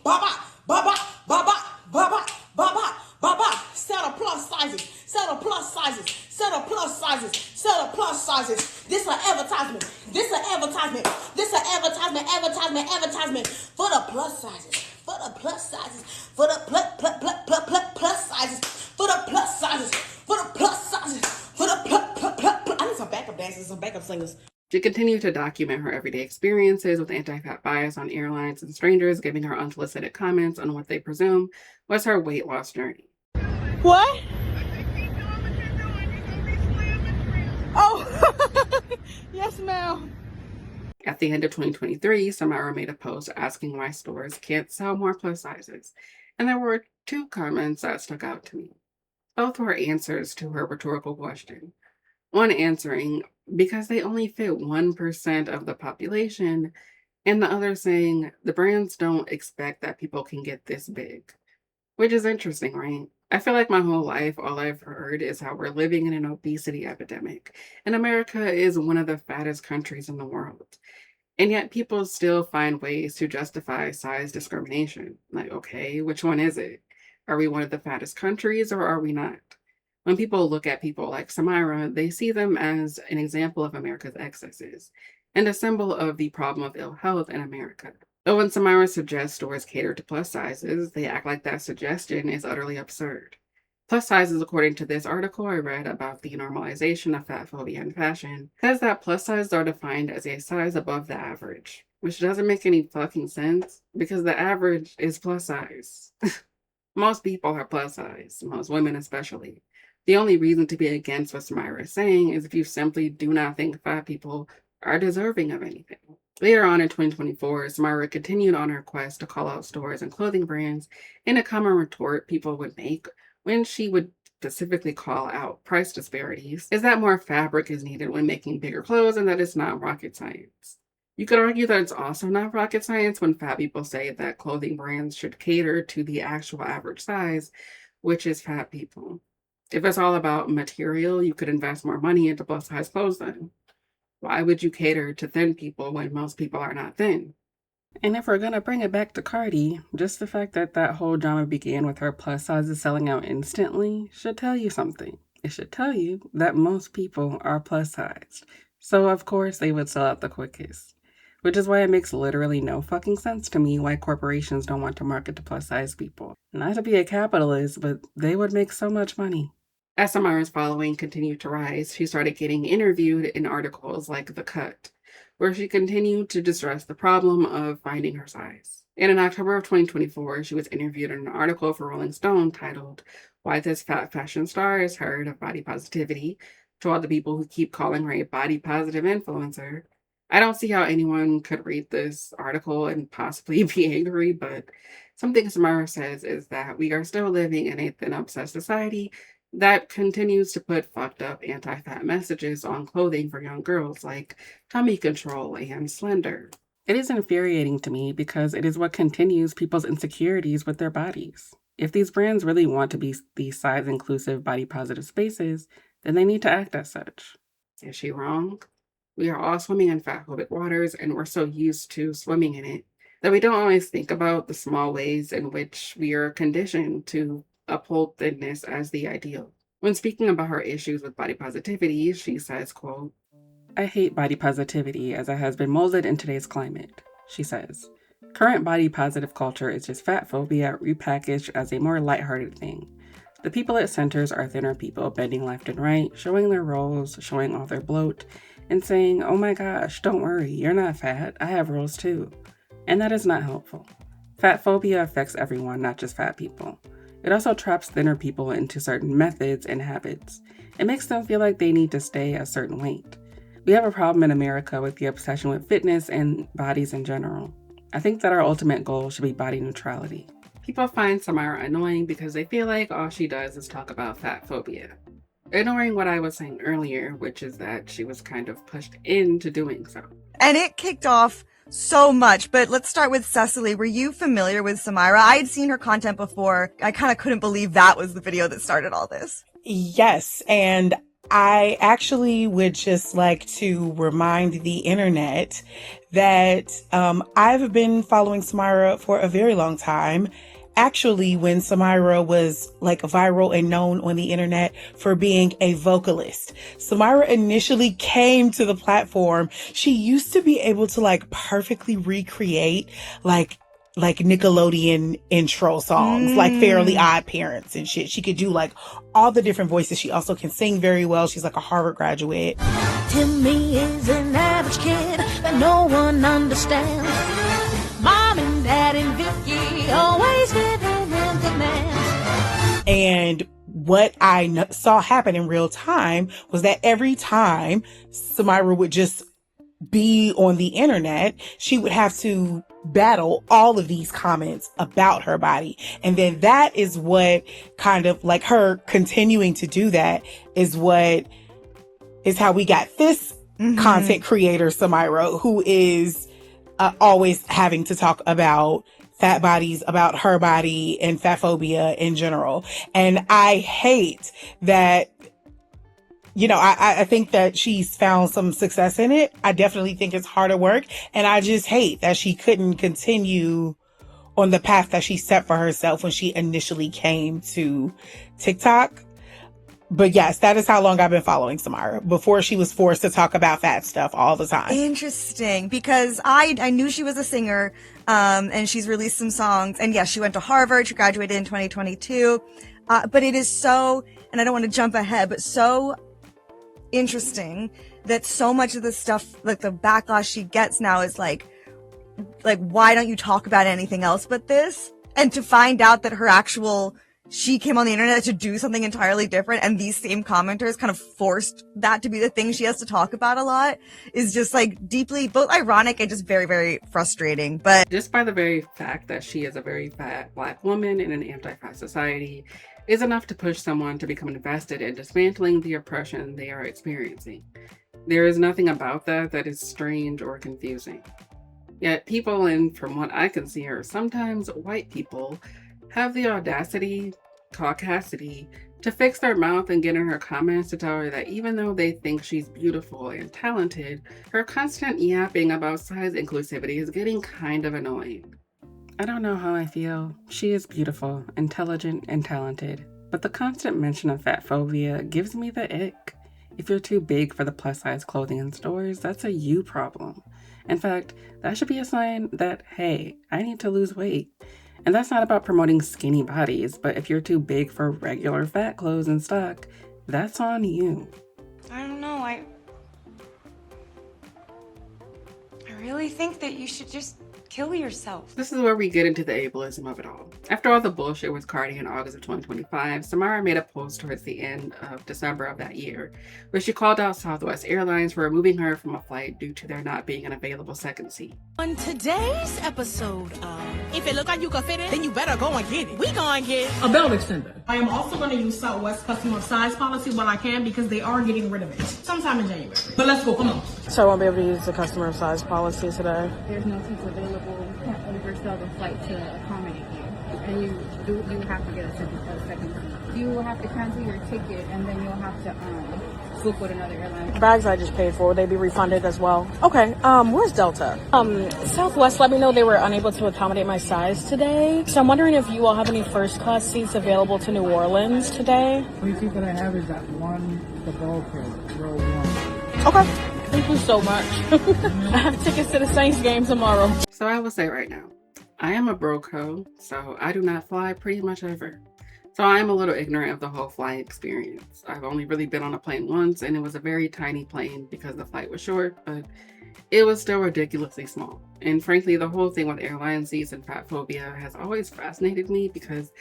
baba, baba, baba, baba, baba, baba. Sell the plus sizes, sell the plus sizes, sell the plus sizes, sell the plus sizes. This an advertisement. This an advertisement. This an advertisement for the plus sizes. For the plus sizes, for the plus sizes, for the plus sizes, for the plus sizes, for the plus. I need some backup dancers, some backup singers. She continued to document her everyday experiences with anti-fat bias on airlines and strangers giving her unsolicited comments on what they presume was her weight loss journey. What? Oh, yes, ma'am. At the end of 2023, Samyra made a post asking why stores can't sell more plus sizes, and there were two comments that stuck out to me. Both were answers to her rhetorical question. One answering, because they only fit 1% of the population, and the other saying, the brands don't expect that people can get this big. Which is interesting, right? I feel like my whole life, all I've heard is how we're living in an obesity epidemic, and America is one of the fattest countries in the world. And yet people still find ways to justify size discrimination. Like, okay, which one is it? Are we one of the fattest countries or are we not? When people look at people like Samyra, they see them as an example of America's excesses and a symbol of the problem of ill health in America. But when Samyra suggests stores cater to plus sizes, they act like that suggestion is utterly absurd. Plus sizes, according to this article I read about the normalization of fat phobia in fashion, says that plus sizes are defined as a size above the average, which doesn't make any fucking sense because the average is plus size. Most people are plus size, most women especially. The only reason to be against what Samyra is saying is if you simply do not think fat people are deserving of anything. Later on in 2024, Samyra continued on her quest to call out stores and clothing brands in a common retort people would make when she would specifically call out price disparities, is that more fabric is needed when making bigger clothes and that it's not rocket science. You could argue that it's also not rocket science when fat people say that clothing brands should cater to the actual average size, which is fat people. If it's all about material, you could invest more money into plus size clothes then. Why would you cater to thin people when most people are not thin? And if we're going to bring it back to Cardi, just the fact that that whole drama began with her plus sizes selling out instantly should tell you something. It should tell you that most people are plus sized. So of course they would sell out the quickest. Which is why it makes literally no fucking sense to me why corporations don't want to market to plus size people. Not to be a capitalist, but they would make so much money. As Samyra's following continued to rise, she started getting interviewed in articles like The Cut, where she continued to distress the problem of finding her size. And in October of 2024, she was interviewed in an article for Rolling Stone titled, "Why This Fat Fashion Star Is Heard of Body Positivity," to all the people who keep calling her a body positive influencer. I don't see how anyone could read this article and possibly be angry, but something Samyra says is that we are still living in a thin-obsessed society that continues to put fucked up anti-fat messages on clothing for young girls like tummy control and slender. It is infuriating to me because it is what continues people's insecurities with their bodies. If these brands really want to be these size-inclusive, body-positive spaces, then they need to act as such. Is she wrong? We are all swimming in fat-phobic waters, and we're so used to swimming in it that we don't always think about the small ways in which we are conditioned to uphold thinness as the ideal. When speaking about her issues with body positivity, she says, quote, "I hate body positivity as it has been molded in today's climate," she says. "Current body positive culture is just fat phobia repackaged as a more lighthearted thing. The people it centers are thinner people bending left and right, showing their rolls, showing all their bloat, and saying, 'Oh my gosh, don't worry, you're not fat, I have rolls too.' And that is not helpful. Fat phobia affects everyone, not just fat people. It also traps thinner people into certain methods and habits. It makes them feel like they need to stay a certain weight. We have a problem in America with the obsession with fitness and bodies in general. I think that our ultimate goal should be body neutrality." People find Samyra annoying because they feel like all she does is talk about fat phobia. Ignoring what I was saying earlier, which is that she was kind of pushed into doing so. And it kicked off so much, but let's start with Cecily. Were you familiar with Samyra? I had seen her content before. I kind of couldn't believe that was the video that started all this. Yes, and I actually would just like to remind the internet that I've been following Samyra for a very long time. Actually, when Samyra was like viral and known on the internet for being a vocalist. Samyra initially came to the platform. She used to be able to like perfectly recreate like Nickelodeon intro songs, like Fairly Odd Parents and shit. She could do like all the different voices. She also can sing very well. She's like a Harvard graduate. Timmy is an average kid that no one understands. Mom and Dad and Vicky always give him demands. And what I saw happen in real time was that every time Samyra would just be on the internet, she would have to battle all of these comments about her body. And then that is what kind of like her continuing to do that is how we got this content creator, Samyra, who is always having to talk about fat bodies, about her body and fat phobia in general. And I hate that, I think that she's found some success in it. I definitely think it's harder work. And I just hate that she couldn't continue on the path that she set for herself when she initially came to TikTok. But yes, that is how long I've been following Samyra, before she was forced to talk about fat stuff all the time. Interesting, because I knew she was a singer, and she's released some songs. And yes, she went to Harvard. She graduated in 2022. But it is so, and I don't want to jump ahead, but so interesting that so much of the stuff, like the backlash she gets now is like, why don't you talk about anything else but this? And to find out that she came on the internet to do something entirely different, and these same commenters kind of forced that to be the thing she has to talk about a lot is just like deeply both ironic and just very, very frustrating. But just by the very fact that she is a very fat Black woman in an anti-fat society is enough to push someone to become invested in dismantling the oppression they are experiencing. There is nothing about that is strange or confusing. Yet people, and from what I can see here, sometimes white people, have the audacity, caucasity, to fix their mouth and get in her comments to tell her that even though they think she's beautiful and talented, her constant yapping about size inclusivity is getting kind of annoying. I don't know how I feel. She is beautiful, intelligent, and talented, but the constant mention of fat phobia gives me the ick. If you're too big for the plus-size clothing in stores, that's a you problem. In fact, that should be a sign that, hey, I need to lose weight. And that's not about promoting skinny bodies, but if you're too big for regular fat clothes in stock, that's on you. I don't know, I really think that you should just Kill yourself. This is where we get into the ableism of it all. After all the bullshit with Cardi in August of 2025, Samyra made a post towards the end of December of that year, where she called out Southwest Airlines for removing her from a flight due to there not being an available second seat. On today's episode of If It Look Like You Can Fit It, then you better go and get it. We gonna get a belt extender. I am also going to use Southwest customer size policy when I can because they are getting rid of it sometime in January. But let's go, come on. So I won't be able to use the customer size policy today. There's no seats available. You can't oversell the flight to accommodate you. And you have to get a second seat. You will have to cancel your ticket and then you'll have to book with another airline. The bags I just paid for, would they be refunded as well? Okay, where's Delta? Southwest let me know they were unable to accommodate my size today. So I'm wondering if you all have any first class seats available to New Orleans today. The only seat that I have is that one, the bulkhead, row 1. Okay. Thank you so much. I have tickets to the Saints game tomorrow. So I will say right now, I am a broke hoe, so I do not fly pretty much ever. So I am a little ignorant of the whole flying experience. I've only really been on a plane once, and it was a very tiny plane because the flight was short, but it was still ridiculously small. And frankly, the whole thing with airline seats and fat phobia has always fascinated me because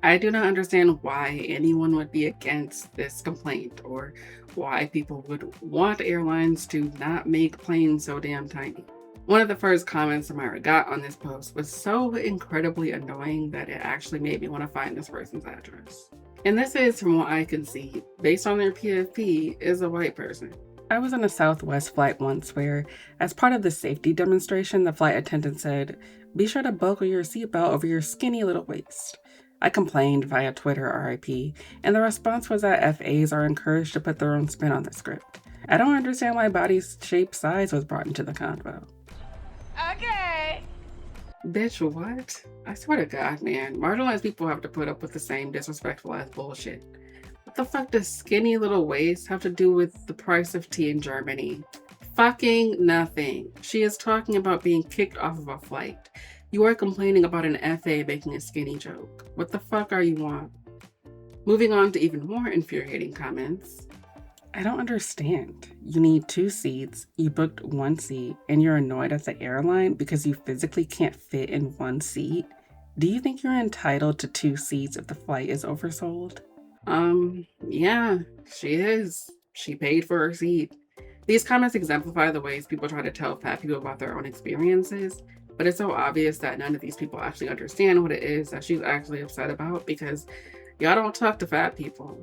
I do not understand why anyone would be against this complaint or why people would want airlines to not make planes so damn tiny. One of the first comments Samyra got on this post was so incredibly annoying that it actually made me want to find this person's address. And this is, from what I can see, based on their PFP, is a white person. I was on a Southwest flight once where, as part of the safety demonstration, the flight attendant said, "Be sure to buckle your seatbelt over your skinny little waist." I complained via Twitter RIP, and the response was that FAs are encouraged to put their own spin on the script. I don't understand why body shape size was brought into the convo. Okay. Bitch, what? I swear to God, man, marginalized people have to put up with the same disrespectful ass bullshit. What the fuck does skinny little waist have to do with the price of tea in Germany? Fucking nothing. She is talking about being kicked off of a flight. You are complaining about an FA making a skinny joke. What the fuck are you on? Moving on to even more infuriating comments. I don't understand. You need 2 seats, you booked 1 seat, and you're annoyed at the airline because you physically can't fit in 1 seat? Do you think you're entitled to 2 seats if the flight is oversold? Yeah, she is. She paid for her seat. These comments exemplify the ways people try to tell fat people about their own experiences, but it's so obvious that none of these people actually understand what it is that she's actually upset about because y'all don't talk to fat people.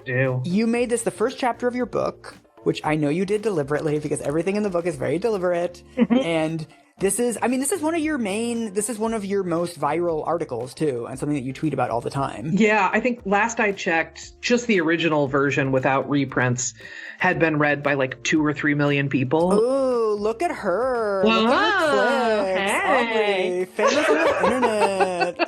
You made this the first chapter of your book, which I know you did deliberately because everything in the book is very deliberate. And this is one of your most viral articles too, and something that you tweet about all the time. Yeah, I think last I checked, just the original version without reprints had been read by like 2 or 3 million people. Oh, look at her. Whoa, look at her hey. famous on the internet.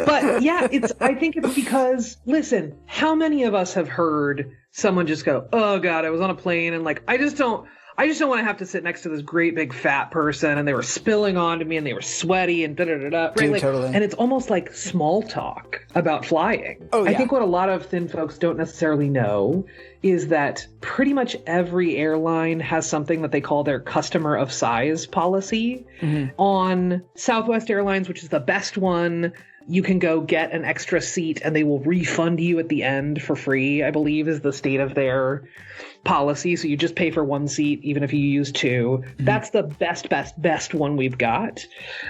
But yeah, I think it's because, listen, how many of us have heard someone just go, "Oh God, I was on a plane and like, I just don't want to have to sit next to this great big fat person and they were spilling onto me and they were sweaty and da-da-da-da." Right? Dude, like, totally. And it's almost like small talk about flying. Oh, yeah. I think what a lot of thin folks don't necessarily know is that pretty much every airline has something that they call their customer of size policy. Mm-hmm. On Southwest Airlines, which is the best one, you can go get an extra seat and they will refund you at the end for free, I believe is the state of their policy. So you just pay for 1 seat, even if you use 2. Mm-hmm. That's the best one we've got.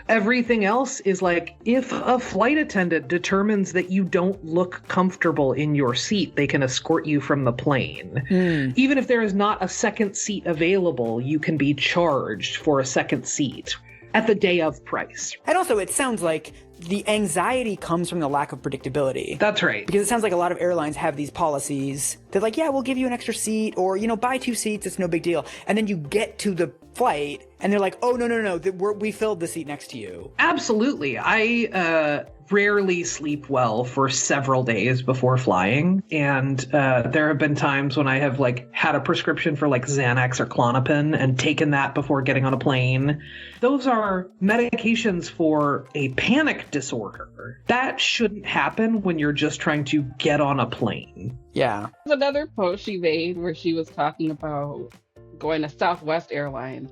Everything else is like, if a flight attendant determines that you don't look comfortable in your seat, they can escort you from the plane. Mm. Even if there is not a second seat available, you can be charged for a second seat at the day of price. And also, it sounds like the anxiety comes from the lack of predictability. That's right. Because it sounds like a lot of airlines have these policies. They're like, yeah, we'll give you an extra seat, or, buy 2 seats, it's no big deal. And then you get to the flight, and they're like, oh, no, we filled the seat next to you. Absolutely. I rarely sleep well for several days before flying. And there have been times when I have had a prescription for Xanax or Klonopin and taken that before getting on a plane. Those are medications for a panic disorder. That shouldn't happen when you're just trying to get on a plane. Yeah. There's another post she made where she was talking about going to Southwest Airlines.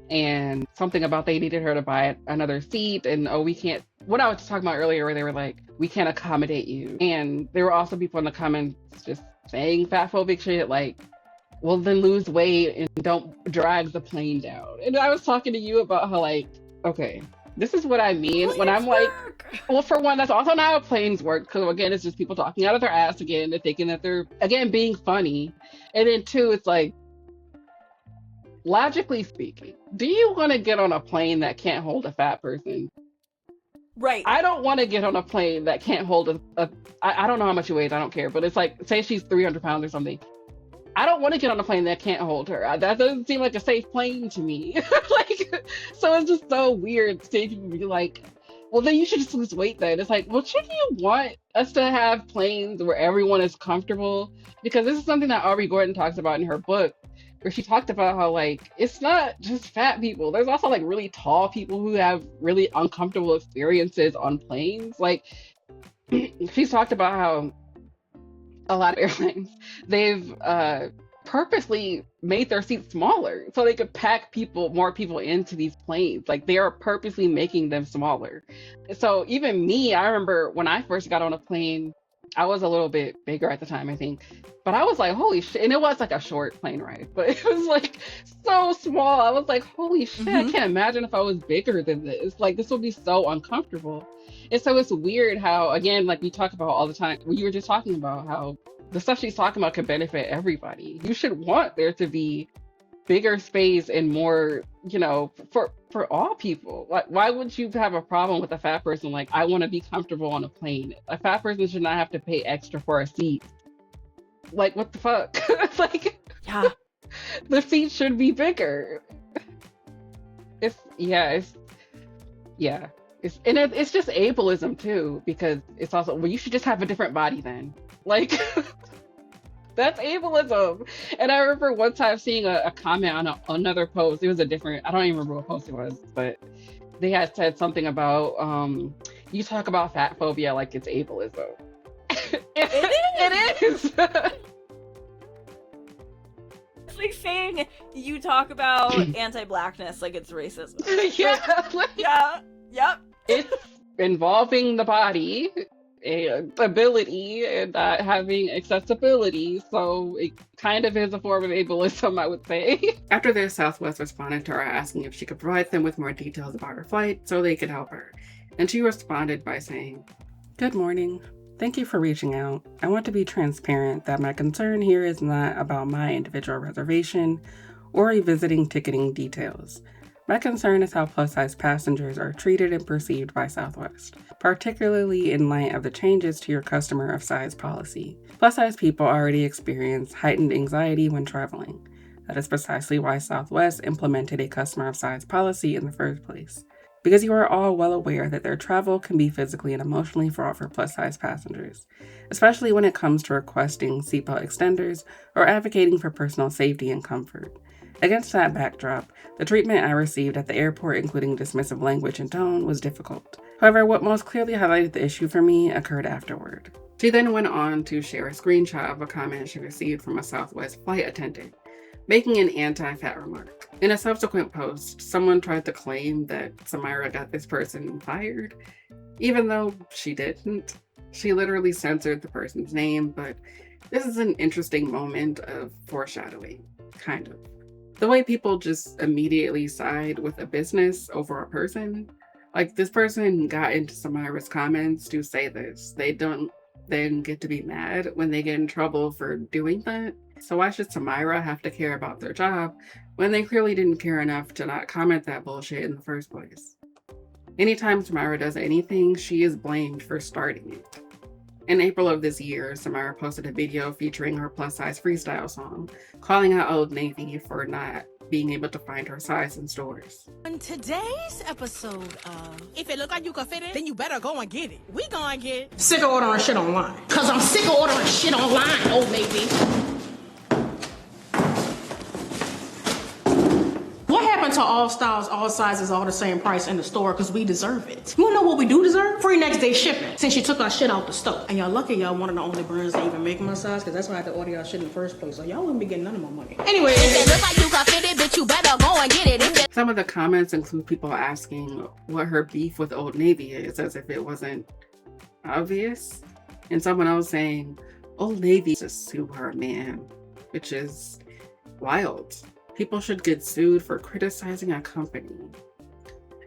and something about they needed her to buy another seat, and we can't, what I was talking about earlier where they were like, we can't accommodate you. And there were also people in the comments just saying fat phobic shit like, well then lose weight and don't drag the plane down. And I was talking to you about how like, okay, this is what I mean when I'm like, well, for one, that's also not how planes work, because again, it's just people talking out of their ass again, they're thinking that they're, again, being funny. And then two, it's like, logically speaking, do you want to get on a plane that can't hold a fat person? Right. I don't want to get on a plane that can't hold I don't know how much she weighs, I don't care, but it's like, say she's 300 pounds or something. I don't want to get on a plane that can't hold her. That doesn't seem like a safe plane to me. Like, so it's just so weird to see people be like, well, then you should just lose weight then. It's like, well, shouldn't you want us to have planes where everyone is comfortable? Because this is something that Aubrey Gordon talks about in her book, where she talked about how, like, it's not just fat people. There's also, like, really tall people who have really uncomfortable experiences on planes. Like, she's talked about how a lot of airlines, they've purposely made their seats smaller so they could pack more people into these planes. Like, they are purposely making them smaller. So even me, I remember when I first got on a plane, I was a little bit bigger at the time, I think, but I was like, holy shit. And it was like a short plane ride, but it was like so small. I was like, holy shit, I can't imagine if I was bigger than this. Like, this would be so uncomfortable. And so it's weird how, again, like we talk about all the time, you were just talking about how the stuff she's talking about could benefit everybody. You should want there to be bigger space and more, you know, for all people. Like, why would you have a problem with a fat person? Like, I want to be comfortable on a plane. A fat person should not have to pay extra for a seat. Like, what the fuck? Like, yeah, the seat should be bigger. It's just ableism too, because it's also, well, you should just have a different body then. Like, that's ableism. And I remember one time seeing a comment on another post. It was a different, I don't even remember what post it was, but they had said something about, you talk about fat phobia like it's ableism. It is. It's like saying you talk about anti-blackness like it's racism. Yeah. Yeah. Yep. It's involving the body, ability, and not having accessibility. So it kind of is a form of ableism, I would say. After this, Southwest responded to her asking if she could provide them with more details about her flight so they could help her. And she responded by saying, "Good morning. Thank you for reaching out. I want to be transparent that my concern here is not about my individual reservation or revisiting ticketing details. My concern is how plus-size passengers are treated and perceived by Southwest, particularly in light of the changes to your customer of size policy. Plus-size people already experience heightened anxiety when traveling. That is precisely why Southwest implemented a customer of size policy in the first place. Because you are all well aware that their travel can be physically and emotionally fraught for plus-size passengers, especially when it comes to requesting seatbelt extenders or advocating for personal safety and comfort. Against that backdrop, the treatment I received at the airport, including dismissive language and tone, was difficult. However, what most clearly highlighted the issue for me occurred afterward." She then went on to share a screenshot of a comment she received from a Southwest flight attendant, making an anti-fat remark. In a subsequent post, someone tried to claim that Samyra got this person fired, even though she didn't. She literally censored the person's name, but this is an interesting moment of foreshadowing, kind of. The way people just immediately side with a business over a person. Like, this person got into Samyra's comments to say this. They don't then get to be mad when they get in trouble for doing that. So why should Samyra have to care about their job when they clearly didn't care enough to not comment that bullshit in the first place? Anytime Samyra does anything, she is blamed for starting it. In April of this year, Samyra posted a video featuring her plus-size Freestyle song, calling out Old Navy for not being able to find her size in stores. On today's episode of If it look like you can fit it, then you better go and get it. We go and get it. Sick of ordering shit online. Cause I'm sick of ordering shit online, Old Navy. What happened to all styles, all sizes, all the same price in the store because we deserve it. You wanna know what we do deserve? Free next day shipping since you took our shit out the store. And y'all lucky y'all one of the only brands that even make my size because that's why I had to order y'all shit in the first place. So y'all wouldn't be getting none of my money. Anyway, If it look like you got fitted, bitch, you better go and get it. Some of the comments include people asking what her beef with Old Navy is, as if it wasn't obvious. And someone else saying, Old Navy just sue her, man, which is wild. People should get sued for criticizing a company.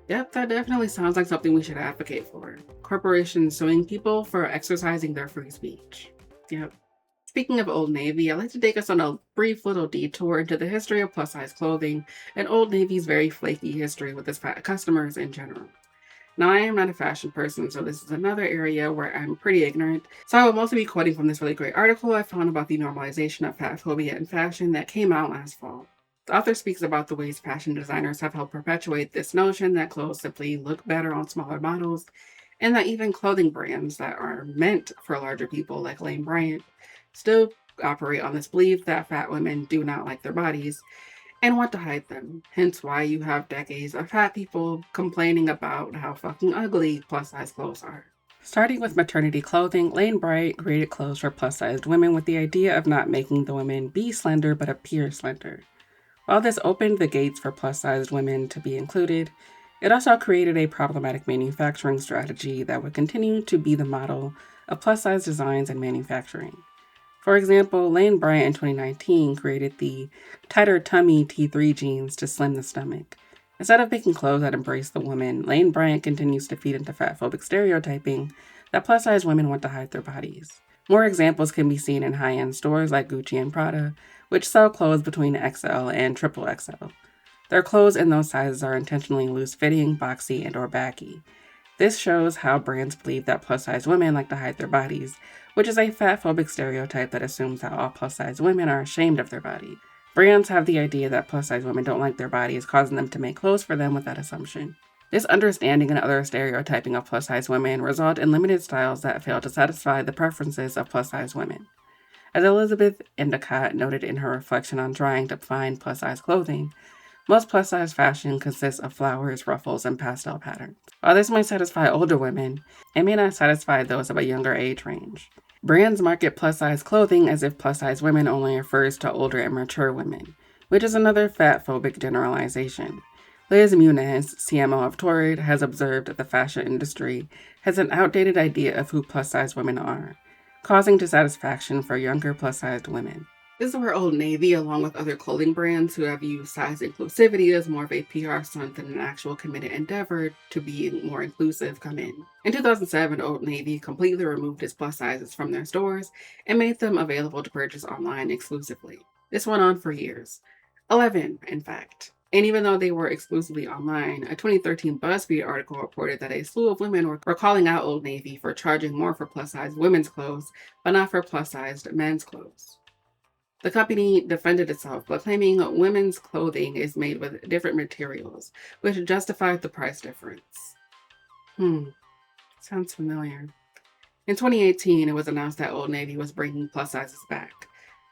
Yep, that definitely sounds like something we should advocate for. Corporations suing people for exercising their free speech. Yep. Speaking of Old Navy, I'd like to take us on a brief little detour into the history of plus-size clothing and Old Navy's very flaky history with its customers in general. Now, I am not a fashion person, so this is another area where I'm pretty ignorant, so I will mostly be quoting from this really great article I found about the normalization of fat phobia in fashion that came out last fall. The author speaks about the ways fashion designers have helped perpetuate this notion that clothes simply look better on smaller models, and that even clothing brands that are meant for larger people, like Lane Bryant, still operate on this belief that fat women do not like their bodies and want to hide them. Hence why you have decades of fat people complaining about how fucking ugly plus-size clothes are. Starting with maternity clothing, Lane Bryant created clothes for plus-sized women with the idea of not making the women be slender but appear slender. While this opened the gates for plus-sized women to be included, it also created a problematic manufacturing strategy that would continue to be the model of plus-size designs and manufacturing. For example, Lane Bryant in 2019 created the tighter tummy T3 jeans to slim the stomach. Instead of making clothes that embrace the woman, Lane Bryant continues to feed into fatphobic stereotyping that plus-size women want to hide their bodies. More examples can be seen in high-end stores like Gucci and Prada, which sell clothes between XL and XXL. Their clothes in those sizes are intentionally loose-fitting, boxy, and/or baggy. This shows how brands believe that plus-size women like to hide their bodies, which is a fatphobic stereotype that assumes that all plus-size women are ashamed of their body. Brands have the idea that plus-size women don't like their bodies, causing them to make clothes for them with that assumption. This understanding and other stereotyping of plus-size women result in limited styles that fail to satisfy the preferences of plus-size women. As Elizabeth Endicott noted in her reflection on trying to find plus-size clothing, most plus-size fashion consists of flowers, ruffles, and pastel patterns. While this might satisfy older women, it may not satisfy those of a younger age range. Brands market plus-size clothing as if plus-size women only refers to older and mature women, which is another fatphobic generalization. Liz Muniz, CMO of Torrid, has observed that the fashion industry has an outdated idea of who plus-size women are, causing dissatisfaction for younger plus-sized women. This is where Old Navy, along with other clothing brands who have used size inclusivity as more of a PR stunt than an actual committed endeavor to be more inclusive, come in. In 2007, Old Navy completely removed its plus sizes from their stores and made them available to purchase online exclusively. This went on for years. 11, in fact. And even though they were exclusively online, a 2013 BuzzFeed article reported that a slew of women were calling out Old Navy for charging more for plus-sized women's clothes, but not for plus-sized men's clothes. The company defended itself by claiming women's clothing is made with different materials, which justified the price difference. Sounds familiar. In 2018, it was announced that Old Navy was bringing plus sizes back,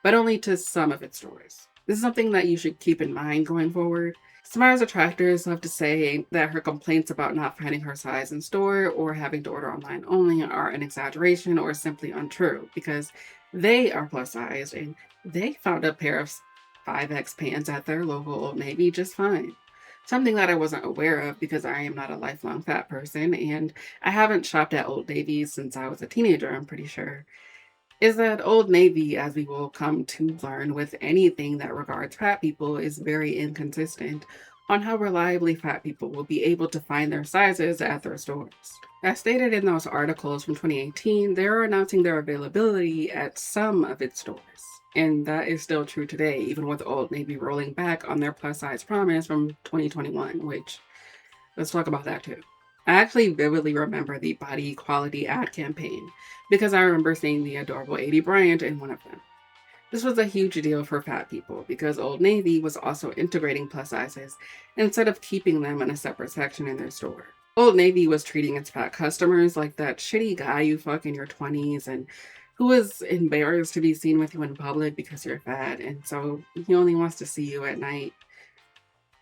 but only to some of its stores. This is something that you should keep in mind going forward. Samyra's attractors love to say that her complaints about not finding her size in store or having to order online only are an exaggeration or simply untrue, because they are plus sized and they found a pair of 5X pants at their local Old Navy just fine. Something that I wasn't aware of because I am not a lifelong fat person and I haven't shopped at Old Navy since I was a teenager, I'm pretty sure, is that Old Navy, as we will come to learn with anything that regards fat people, is very inconsistent on how reliably fat people will be able to find their sizes at their stores. As stated in those articles from 2018, they are announcing their availability at some of its stores. And that is still true today, even with Old Navy rolling back on their plus size promise from 2021, which, let's talk about that too. I actually vividly remember the body equality ad campaign because I remember seeing the adorable A.D. Bryant in one of them. This was a huge deal for fat people because Old Navy was also integrating plus sizes instead of keeping them in a separate section in their store. Old Navy was treating its fat customers like that shitty guy you fuck in your 20s and who is embarrassed to be seen with you in public because you're fat, and so he only wants to see you at night.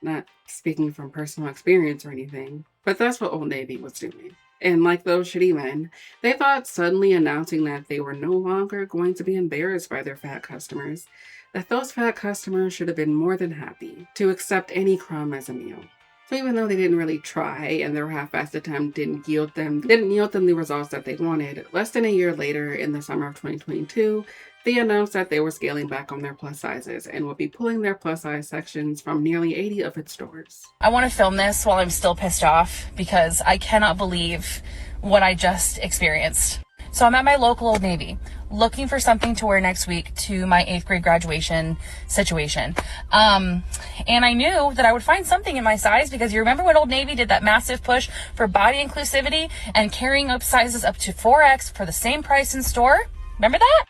Not speaking from personal experience or anything, but that's what Old Navy was doing. And like those shitty men, they thought suddenly announcing that they were no longer going to be embarrassed by their fat customers, that those fat customers should have been more than happy to accept any crumb as a meal. So even though they didn't really try and their half-assed attempt didn't yield them the results that they wanted, less than a year later, in the summer of 2022, they announced that they were scaling back on their plus sizes and would be pulling their plus size sections from nearly 80 of its stores. I want to film this while I'm still pissed off because I cannot believe what I just experienced. So I'm at my local Old Navy looking for something to wear next week to my 8th grade graduation situation. And I knew that I would find something in my size because you remember when Old Navy did that massive push for body inclusivity and carrying up sizes up to 4X for the same price in store? Remember that?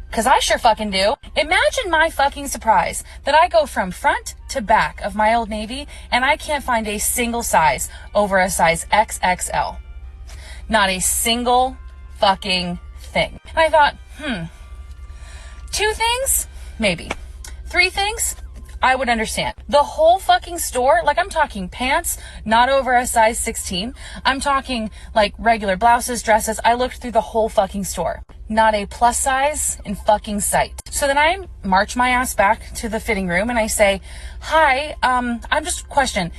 Because I sure fucking do. Imagine my fucking surprise that I go from front to back of my Old Navy and I can't find a single size over a size XXL. Not a single fucking thing. And I thought, 2 things? Maybe. 3 things? I would understand. The whole fucking store, like I'm talking pants, not over a size 16. I'm talking like regular blouses, dresses. I looked through the whole fucking store. Not a plus size in fucking sight. So then I march my ass back to the fitting room and I say, hi, I'm just a question.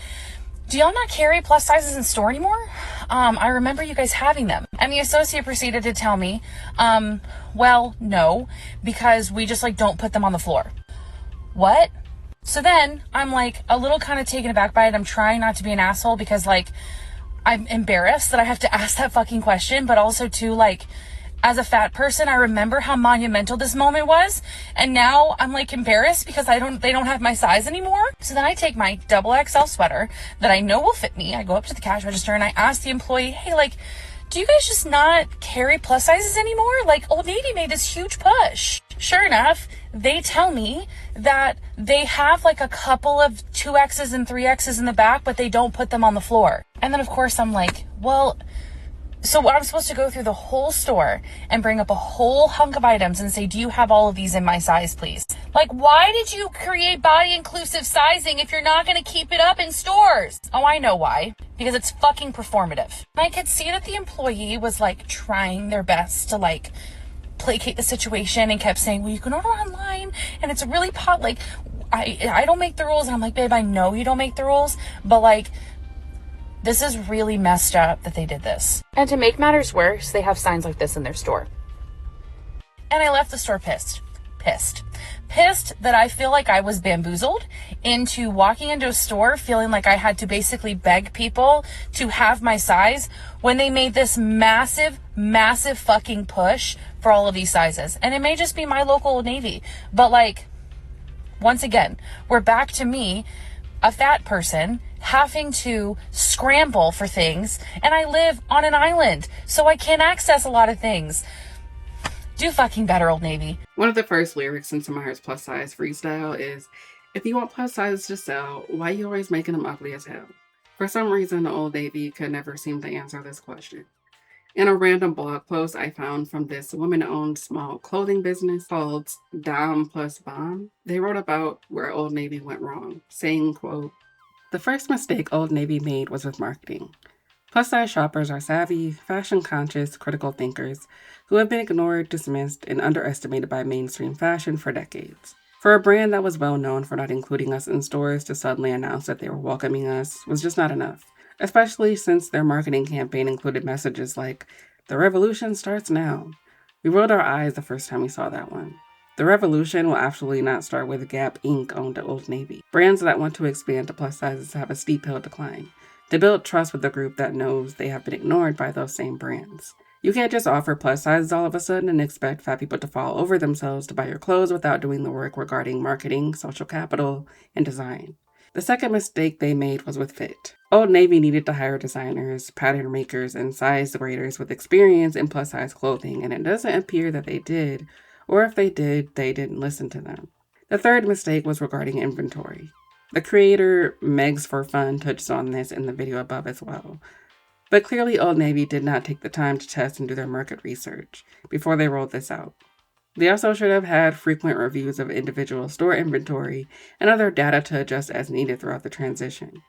Do y'all not carry plus sizes in store anymore? I remember you guys having them. And the associate proceeded to tell me, well, no, because we just like don't put them on the floor. What? So then I'm like a little kind of taken aback by it. I'm trying not to be an asshole because like I'm embarrassed that I have to ask that fucking question, but also too like as a fat person, I remember how monumental this moment was. And now I'm like embarrassed because they don't have my size anymore. So then I take my XXL sweater that I know will fit me. I go up to the cash register and I ask the employee, hey, like, do you guys just not carry plus sizes anymore? Like Old Navy made this huge push. Sure enough, they tell me that they have like a couple of 2X's and 3X's in the back, but they don't put them on the floor. And then of course I'm like, well, so I'm supposed to go through the whole store and bring up a whole hunk of items and say, do you have all of these in my size, please? Like, why did you create body inclusive sizing if you're not going to keep it up in stores? Oh, I know why. Because it's fucking performative. I could see that the employee was like trying their best to like placate the situation and kept saying, well, you can order online and it's a really like, I don't make the rules. And I'm like, babe, I know you don't make the rules, but like, this is really messed up that they did this. And to make matters worse, they have signs like this in their store. And I left the store pissed that I feel like I was bamboozled into walking into a store feeling like I had to basically beg people to have my size when they made this massive fucking push for all of these sizes. And it may just be my local Old Navy, but like, once again, we're back to me, a fat person, having to scramble for things, and I live on an island, so I can't access a lot of things. Do fucking better, Old Navy. One of the first lyrics in Samyra's plus size freestyle is, if you want plus sizes to sell, why you always making them ugly as hell? For some reason, the Old Navy could never seem to answer this question. In a random blog post I found from this woman-owned small clothing business called Dom Plus Bomb, they wrote about where Old Navy went wrong, saying, quote, the first mistake Old Navy made was with marketing. Plus-size shoppers are savvy, fashion-conscious, critical thinkers who have been ignored, dismissed, and underestimated by mainstream fashion for decades. For a brand that was well known for not including us in stores to suddenly announce that they were welcoming us was just not enough, especially since their marketing campaign included messages like, the revolution starts now. We rolled our eyes the first time we saw that one. The revolution will absolutely not start with Gap Inc. owned at Old Navy. Brands that want to expand to plus sizes have a steep hill to climb. They build trust with a group that knows they have been ignored by those same brands. You can't just offer plus sizes all of a sudden and expect fat people to fall over themselves to buy your clothes without doing the work regarding marketing, social capital, and design. The second mistake they made was with fit. Old Navy needed to hire designers, pattern makers, and size graders with experience in plus size clothing, and it doesn't appear that they did, or if they did, they didn't listen to them. The third mistake was regarding inventory. The creator, Megs for Fun, touched on this in the video above as well. But clearly Old Navy did not take the time to test and do their market research before they rolled this out. They also should have had frequent reviews of individual store inventory and other data to adjust as needed throughout the transition.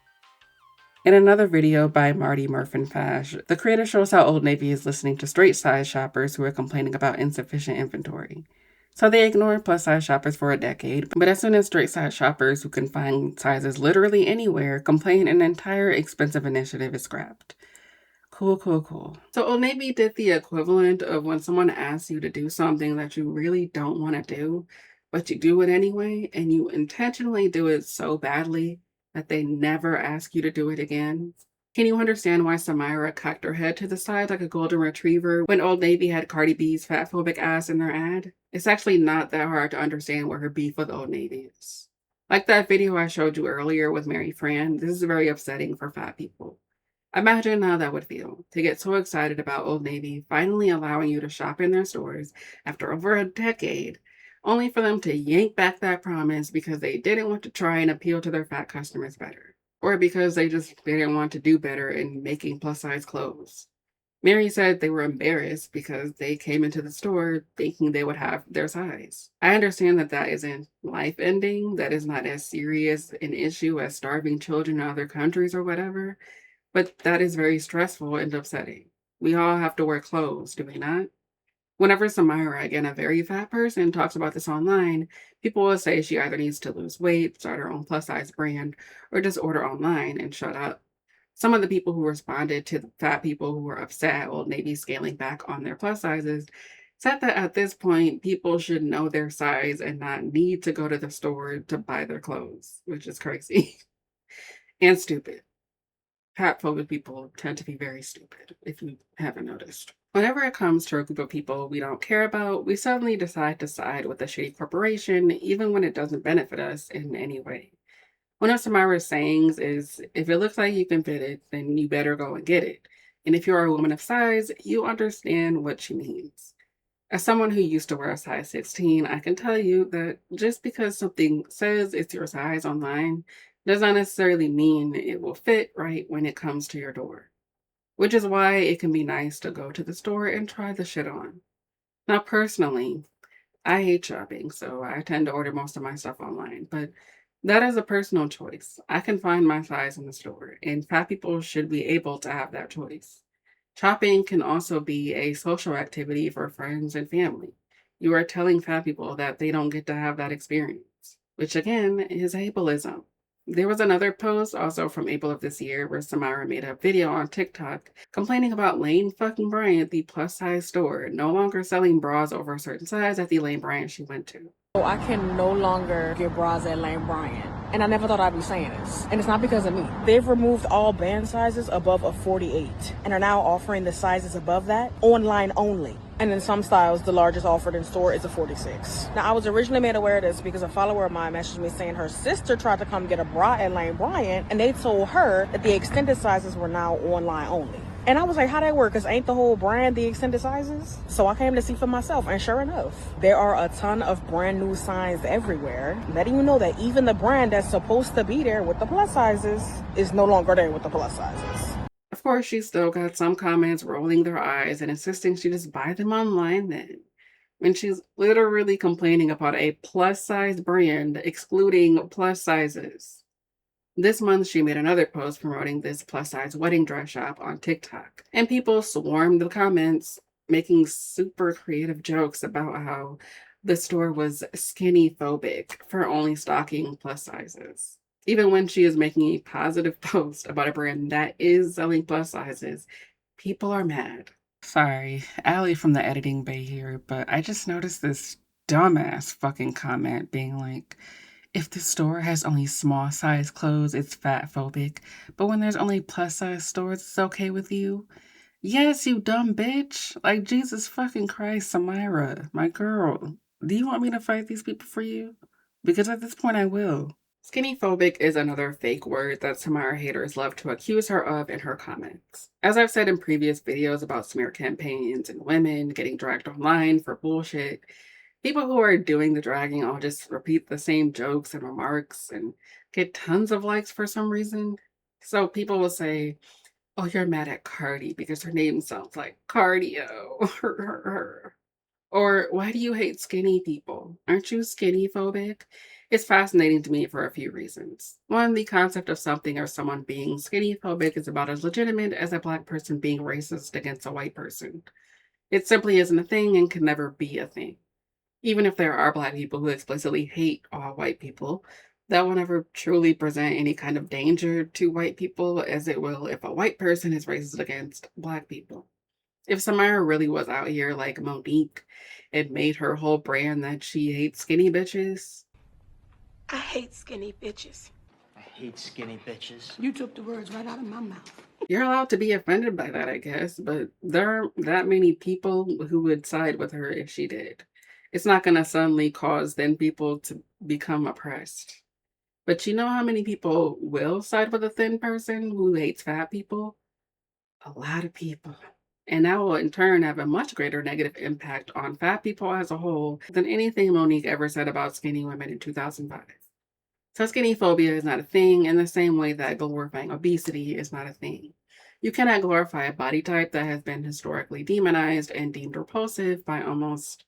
In another video by Marty Murphin Fash, the creator shows how Old Navy is listening to straight size shoppers who are complaining about insufficient inventory. So they ignored plus size shoppers for a decade, but as soon as straight size shoppers who can find sizes literally anywhere complain, an entire expensive initiative is scrapped. Cool. So Old Navy did the equivalent of when someone asks you to do something that you really don't want to do, but you do it anyway, and you intentionally do it so badly that they never ask you to do it again. Can you understand why Samyra cocked her head to the side like a golden retriever when Old Navy had Cardi B's fatphobic ass in their ad? It's actually not that hard to understand where her beef with Old Navy is. Like that video I showed you earlier with Mary Fran, this is very upsetting for fat people. Imagine how that would feel to get so excited about Old Navy finally allowing you to shop in their stores after over a decade, only for them to yank back that promise because they didn't want to try and appeal to their fat customers better, or because they just didn't want to do better in making plus size clothes. Mary said they were embarrassed because they came into the store thinking they would have their size. I understand that that isn't life-ending, that is not as serious an issue as starving children in other countries or whatever, but that is very stressful and upsetting. We all have to wear clothes, do we not? Whenever Samyra, again a very fat person, talks about this online, people will say she either needs to lose weight, start her own plus size brand, or just order online and shut up. Some of the people who responded to the fat people who were upset at Old Navy scaling back on their plus sizes said that at this point, people should know their size and not need to go to the store to buy their clothes, which is crazy and stupid. Fat-phobic people tend to be very stupid, if you haven't noticed. Whenever it comes to a group of people we don't care about, we suddenly decide to side with a shitty corporation, even when it doesn't benefit us in any way. One of Samyra's sayings is, if it looks like you can fit it, then you better go and get it. And if you're a woman of size, you understand what she means. As someone who used to wear a size 16, I can tell you that just because something says it's your size online does not necessarily mean it will fit right when it comes to your door. Which is why it can be nice to go to the store and try the shit on. Now, personally, I hate shopping, so I tend to order most of my stuff online, but that is a personal choice. I can find my size in the store, and fat people should be able to have that choice. Shopping can also be a social activity for friends and family. You are telling fat people that they don't get to have that experience, which again is ableism. There was another post also from April of this year where Samyra made a video on TikTok complaining about Lane fucking Bryant, the plus size store, no longer selling bras over a certain size at the Lane Bryant she went to. So I can no longer get bras at Lane Bryant. And I never thought I'd be saying this. And it's not because of me. They've removed all band sizes above a 48 and are now offering the sizes above that online only. And in some styles, the largest offered in store is a 46. Now, I was originally made aware of this because a follower of mine messaged me saying her sister tried to come get a bra at Lane Bryant and they told her that the extended sizes were now online only. And I was like, how'd that work? Because ain't the whole brand the extended sizes? So I came to see for myself, and sure enough, there are a ton of brand new signs everywhere letting you know that even the brand that's supposed to be there with the plus sizes is no longer there with the plus sizes. Of course, she still got some comments rolling their eyes and insisting she just buy them online then. When she's literally complaining about a plus size brand excluding plus sizes. This month, she made another post promoting this plus-size wedding dress shop on TikTok. And people swarmed the comments, making super creative jokes about how the store was skinnyphobic for only stocking plus sizes. Even when she is making a positive post about a brand that is selling plus sizes, people are mad. Sorry, Allie from the editing bay here, but I just noticed this dumbass fucking comment being like, if the store has only small size clothes, it's fat phobic. But when there's only plus size stores, it's okay with you? Yes, you dumb bitch. Like, Jesus fucking Christ, Samyra, my girl. Do you want me to fight these people for you? Because at this point, I will. Skinnyphobic is another fake word that Samyra haters love to accuse her of in her comments. As I've said in previous videos about smear campaigns and women getting dragged online for bullshit, people who are doing the dragging all just repeat the same jokes and remarks and get tons of likes for some reason. So people will say, oh, you're mad at Cardi because her name sounds like cardio. Or why do you hate skinny people? Aren't you skinnyphobic? It's fascinating to me for a few reasons. One, the concept of something or someone being skinnyphobic is about as legitimate as a black person being racist against a white person. It simply isn't a thing and can never be a thing. Even if there are black people who explicitly hate all white people, that will never truly present any kind of danger to white people as it will if a white person is racist against black people. If Samyra really was out here like Monique and made her whole brand that she hates skinny bitches. I hate skinny bitches. I hate skinny bitches. You took the words right out of my mouth. You're allowed to be offended by that, I guess, but there aren't that many people who would side with her if she did. It's not going to suddenly cause then people to become oppressed. But you know how many people will side with a thin person who hates fat people? A lot of people. And that will in turn have a much greater negative impact on fat people as a whole than anything Monique ever said about skinny women in 2005. So skinnyphobia is not a thing in the same way that glorifying obesity is not a thing. You cannot glorify a body type that has been historically demonized and deemed repulsive by almost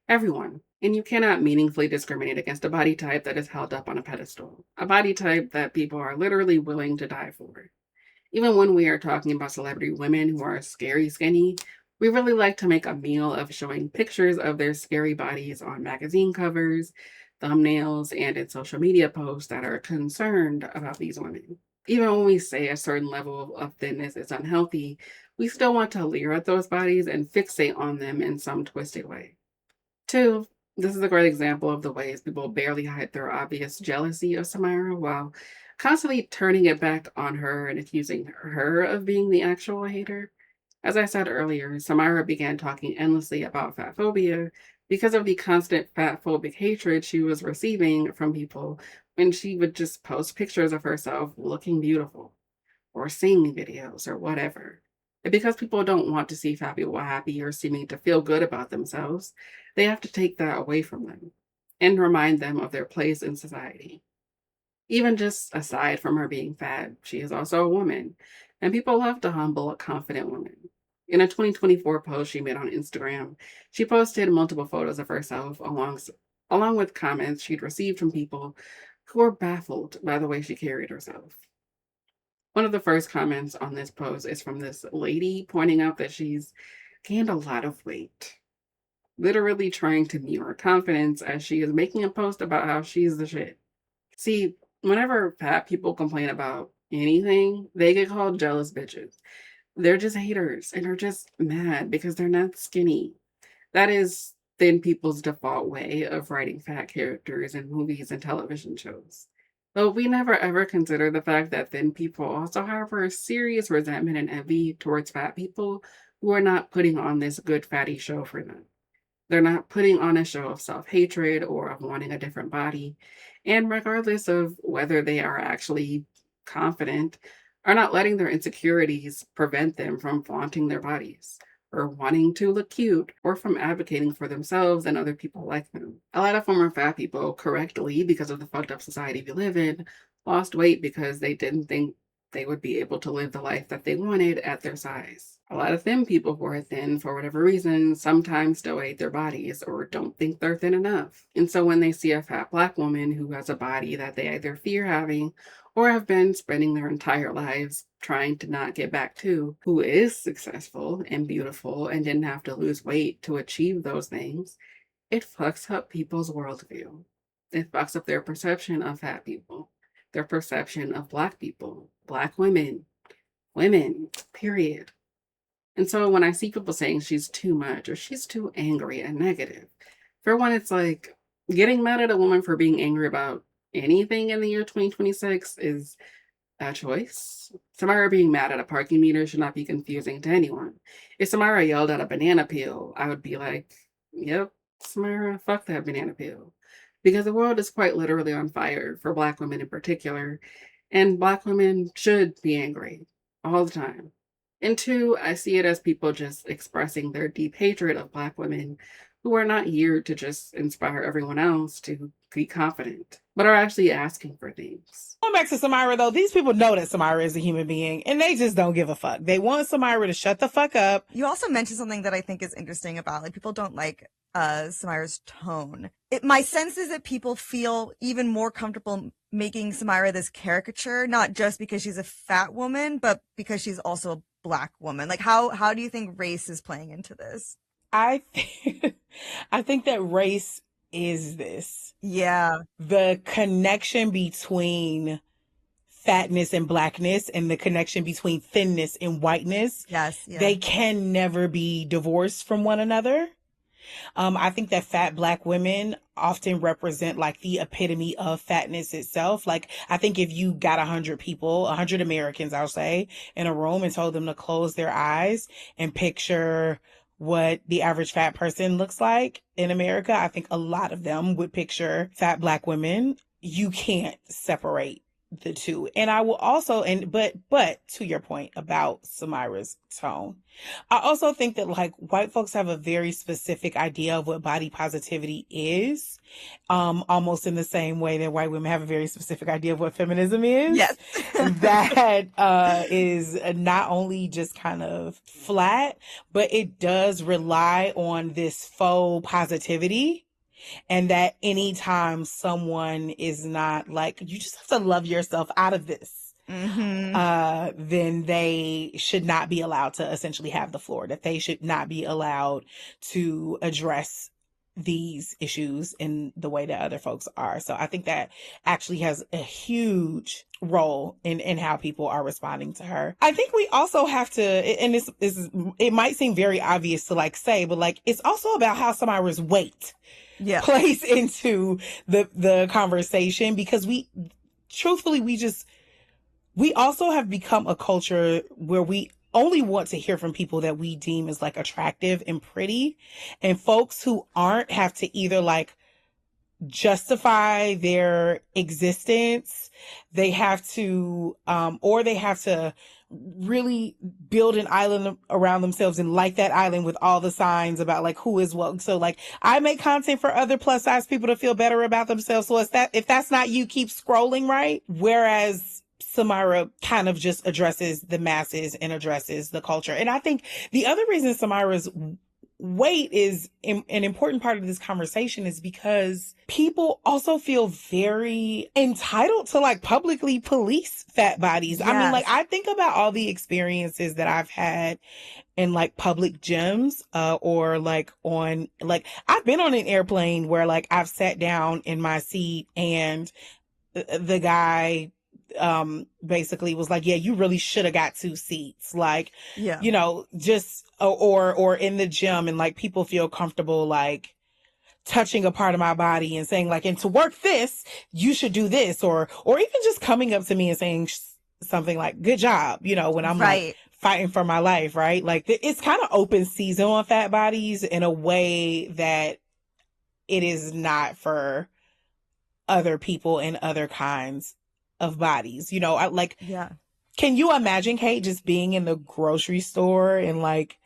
everyone. And you cannot meaningfully discriminate against a body type that is held up on a pedestal. A body type that people are literally willing to die for. Even when we are talking about celebrity women who are scary skinny, we really like to make a meal of showing pictures of their scary bodies on magazine covers, thumbnails, and in social media posts that are concerned about these women. Even when we say a certain level of thinness is unhealthy, we still want to leer at those bodies and fixate on them in some twisted way. Two, this is a great example of the ways people barely hide their obvious jealousy of Samyra while constantly turning it back on her and accusing her of being the actual hater. As I said earlier, Samyra began talking endlessly about fat phobia because of the constant fat phobic hatred she was receiving from people when she would just post pictures of herself looking beautiful or singing videos or whatever. And because people don't want to see fat people happy or seeming to feel good about themselves, they have to take that away from them and remind them of their place in society. Even just aside from her being fat, she is also a woman, and people love to humble a confident woman. In a 2024 post she made on Instagram, she posted multiple photos of herself along with comments she'd received from people who were baffled by the way she carried herself. One of the first comments on this post is from this lady pointing out that she's gained a lot of weight, literally trying to mute her confidence as she is making a post about how she's the shit. See, whenever fat people complain about anything, they get called jealous bitches. They're just haters and are just mad because they're not skinny. That is thin people's default way of writing fat characters in movies and television shows. But we never ever consider the fact that thin people also harbor a serious resentment and envy towards fat people who are not putting on this good fatty show for them. They're not putting on a show of self-hatred or of wanting a different body. And regardless of whether they are actually confident, are not letting their insecurities prevent them from flaunting their bodies, or wanting to look cute, or from advocating for themselves and other people like them. A lot of former fat people, correctly because of the fucked up society we live in, lost weight because they didn't think they would be able to live the life that they wanted at their size. A lot of thin people who are thin for whatever reason sometimes still hate their bodies or don't think they're thin enough. And so when they see a fat black woman who has a body that they either fear having or have been spending their entire lives trying to not get back to, who is successful and beautiful and didn't have to lose weight to achieve those things, it fucks up people's worldview. It fucks up their perception of fat people, their perception of black people, black women, period. And so when I see people saying she's too much or she's too angry and negative, for one, it's like getting mad at a woman for being angry about anything in the year 2026 is a choice. Samyra being mad at a parking meter should not be confusing to anyone. If Samyra yelled at a banana peel, I would be like, yep, Samyra, fuck that banana peel. Because the world is quite literally on fire for black women in particular, and black women should be angry all the time. And two, I see it as people just expressing their deep hatred of black women who are not here to just inspire everyone else to be confident, but are actually asking for things. Going back to Samyra, though, these people know that Samyra is a human being, and they just don't give a fuck. They want Samyra to shut the fuck up. You also mentioned something that I think is interesting about, like, people don't like Samyra's tone. My sense is that people feel even more comfortable making Samyra this caricature, not just because she's a fat woman, but because she's also a Black woman. Like, how do you think race is playing into this? I think that race is this. Yeah. The connection between fatness and Blackness and the connection between thinness and whiteness. Yes. Yeah. They can never be divorced from one another. I think that fat Black women often represent like the epitome of fatness itself. Like, I think if you got 100 people, 100 Americans, I'll say, in a room and told them to close their eyes and picture what the average fat person looks like in America, I think a lot of them would picture fat Black women. You can't separate the two. And I will also, but to your point about Samyra's tone, I also think that like white folks have a very specific idea of what body positivity is, almost in the same way that white women have a very specific idea of what feminism is. Yes. That is not only just kind of flat, but it does rely on this faux positivity. And that anytime someone is not like, you just have to love yourself out of this, then they should not be allowed to essentially have the floor, that they should not be allowed to address these issues in the way that other folks are. So I think that actually has a huge role in how people are responding to her. I think we also have to, and this is, it might seem very obvious to like say, but like, it's also about how Samyra's weight plays into the conversation, because we also have become a culture where we only want to hear from people that we deem as like attractive and pretty, and folks who aren't have to either like justify their existence, they have to or they have to really build an island around themselves and like that island with all the signs about like who is what. So like, I make content for other plus size people to feel better about themselves. So if that's not you, keep scrolling, right? Whereas Samyra kind of just addresses the masses and addresses the culture. And I think the other reason Samyra's weight is an important part of this conversation is because people also feel very entitled to like publicly police fat bodies. Yes. I mean, like, I think about all the experiences that I've had in like public gyms, or like on, like, I've been on an airplane where like I've sat down in my seat and the guy basically was like, yeah, you really should have got 2 seats. Like, you know, just, or in the gym, and like people feel comfortable like touching a part of my body and saying like, and to work this, you should do this, or even just coming up to me and saying something like, good job, you know, when I'm like fighting for my life, right? Like, it's kind of open season on fat bodies in a way that it is not for other people and other kinds of bodies, you know. Can you imagine, Kate, just being in the grocery store and like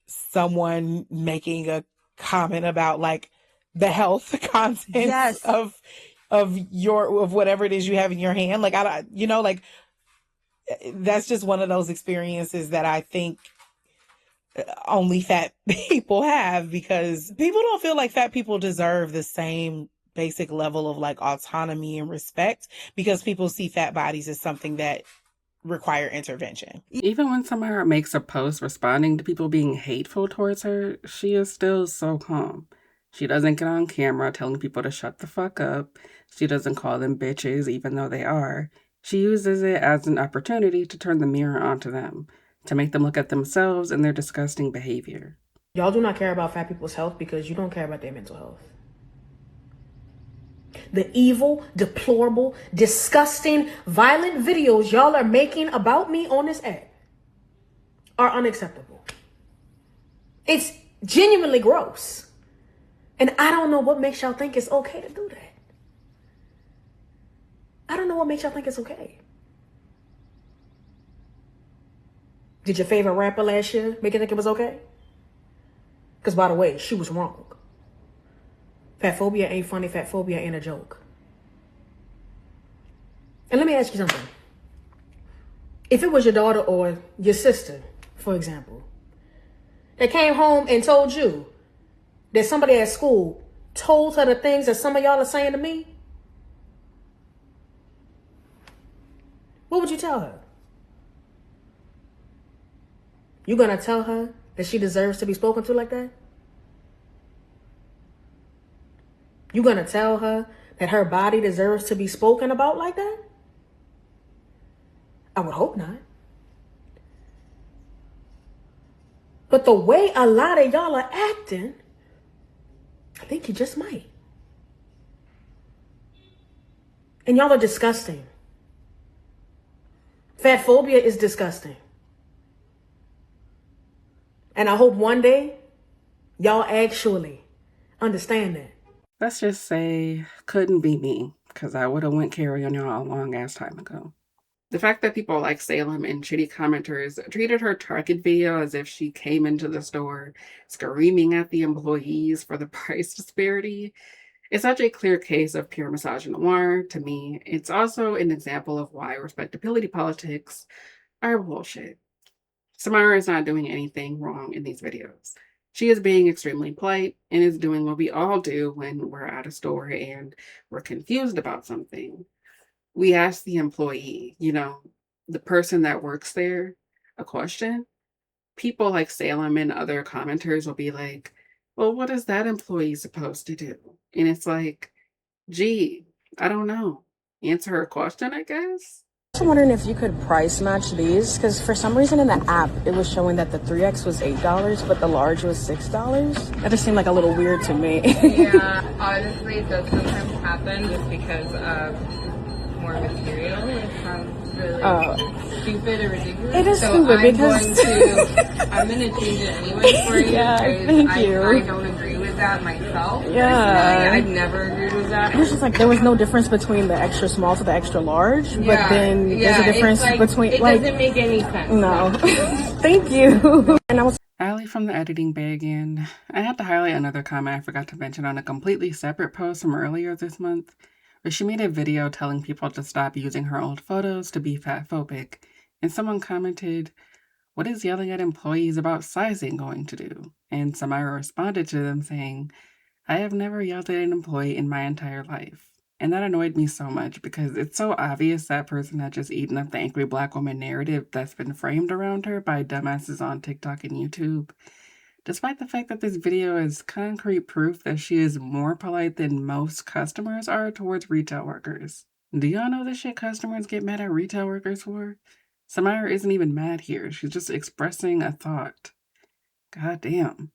someone making a comment about like the health contents of whatever it is you have in your hand? Like, like, that's just one of those experiences that I think only fat people have, because people don't feel like fat people deserve the same basic level of like autonomy and respect, because people see fat bodies as something that require intervention. Even when Samyra makes a post responding to people being hateful towards her, she is still so calm. She doesn't get on camera telling people to shut the fuck up. She doesn't call them bitches, even though they are. She uses it as an opportunity to turn the mirror onto them, to make them look at themselves and their disgusting behavior. Y'all do not care about fat people's health because you don't care about their mental health. The evil, deplorable, disgusting, violent videos y'all are making about me on this app are unacceptable. It's genuinely gross. And I don't know what makes y'all think it's okay to do that. I don't know what makes y'all think it's okay. Did your favorite rapper last year make you think it was okay? Because by the way, she was wrong. Fat phobia ain't funny. Fat phobia ain't a joke. And let me ask you something. If it was your daughter or your sister, for example, that came home and told you that somebody at school told her the things that some of y'all are saying to me, what would you tell her? You gonna tell her that she deserves to be spoken to like that? You gonna tell her that her body deserves to be spoken about like that? I would hope not. But the way a lot of y'all are acting, I think you just might. And y'all are disgusting. Fat phobia is disgusting. And I hope one day y'all actually understand that. Let's just say, couldn't be me, because I would have went carry on y'all a long ass time ago. The fact that people like Salem and shitty commenters treated her Target video as if she came into the store screaming at the employees for the price disparity is such a clear case of pure misogynoir to me. It's also an example of why respectability politics are bullshit. Samyra is not doing anything wrong in these videos. She is being extremely polite and is doing what we all do when we're at a store and we're confused about something. We ask the employee, the person that works there, a question. People like Salem and other commenters will be like, well, what is that employee supposed to do? And it's like, gee, I don't know. Answer her question, I guess? I'm wondering if you could price match these, because for some reason in the app it was showing that the 3X was $8 but the large was $6. That just seemed like a little weird to me. Yeah, honestly it does sometimes happen just because of more material. It sounds really stupid or ridiculous. It is so stupid I'm because I'm gonna change it anyway for you. Yeah, thank you. I don't agree with that myself. Yeah. Personally. I've never agreed with that. It was just like there was no difference between the extra small to the extra large, but then there's a difference between it doesn't make any sense. No. Thank you. And I was Allie from the editing bay again. I had to highlight another comment I forgot to mention on a completely separate post from earlier this month, where she made a video telling people to stop using her old photos to be fat phobic, and someone commented, "What is yelling at employees about sizing going to do?" And Samyra responded to them saying, "I have never yelled at an employee in my entire life." And that annoyed me so much because it's so obvious that person had just eaten up the angry black woman narrative that's been framed around her by dumbasses on TikTok and YouTube. Despite the fact that this video is concrete proof that she is more polite than most customers are towards retail workers. Do y'all know the shit customers get mad at retail workers for? Samyra isn't even mad here. She's just expressing a thought. God damn.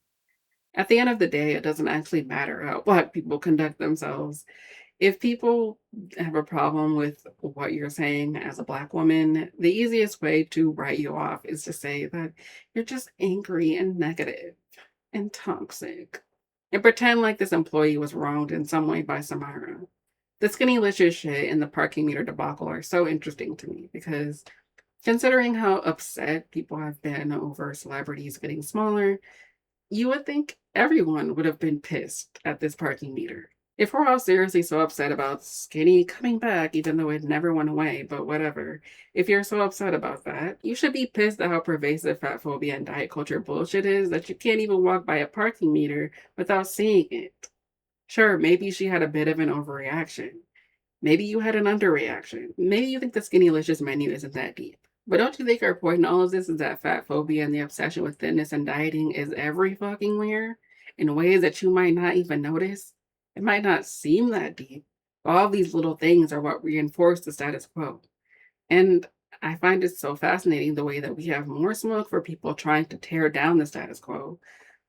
At the end of the day, it doesn't actually matter how Black people conduct themselves. If people have a problem with what you're saying as a Black woman, the easiest way to write you off is to say that you're just angry and negative and toxic, and pretend like this employee was wronged in some way by Samyra. The Skinnylicious shit and the parking meter debacle are so interesting to me because considering how upset people have been over celebrities getting smaller, you would think everyone would have been pissed at this parking meter. If we're all seriously so upset about Skinny coming back, even though it never went away, but whatever. If you're so upset about that, you should be pissed at how pervasive fat phobia and diet culture bullshit is that you can't even walk by a parking meter without seeing it. Sure, maybe she had a bit of an overreaction. Maybe you had an underreaction. Maybe you think the Skinnylicious menu isn't that deep. But don't you think our point in all of this is that fat phobia and the obsession with thinness and dieting is every fucking where in ways that you might not even notice? It might not seem that deep. All these little things are what reinforce the status quo. And I find it so fascinating the way that we have more smoke for people trying to tear down the status quo,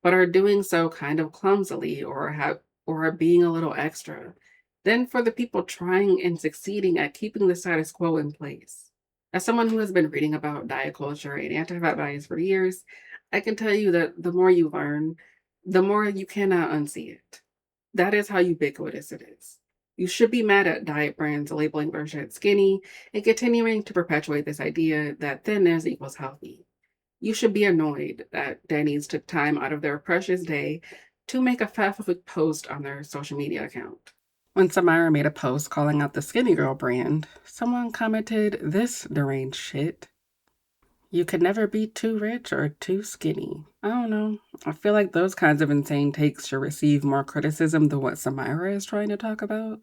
but are doing so kind of clumsily or are being a little extra, than for the people trying and succeeding at keeping the status quo in place. As someone who has been reading about diet culture and anti-fat bias for years, I can tell you that the more you learn, the more you cannot unsee it. That is how ubiquitous it is. You should be mad at diet brands labeling their shit skinny and continuing to perpetuate this idea that thinness equals healthy. You should be annoyed that Denny's took time out of their precious day to make a fatphobic post on their social media account. When Samyra made a post calling out the Skinny Girl brand, someone commented, "This deranged shit. You could never be too rich or too skinny." I don't know. I feel like those kinds of insane takes should receive more criticism than what Samyra is trying to talk about.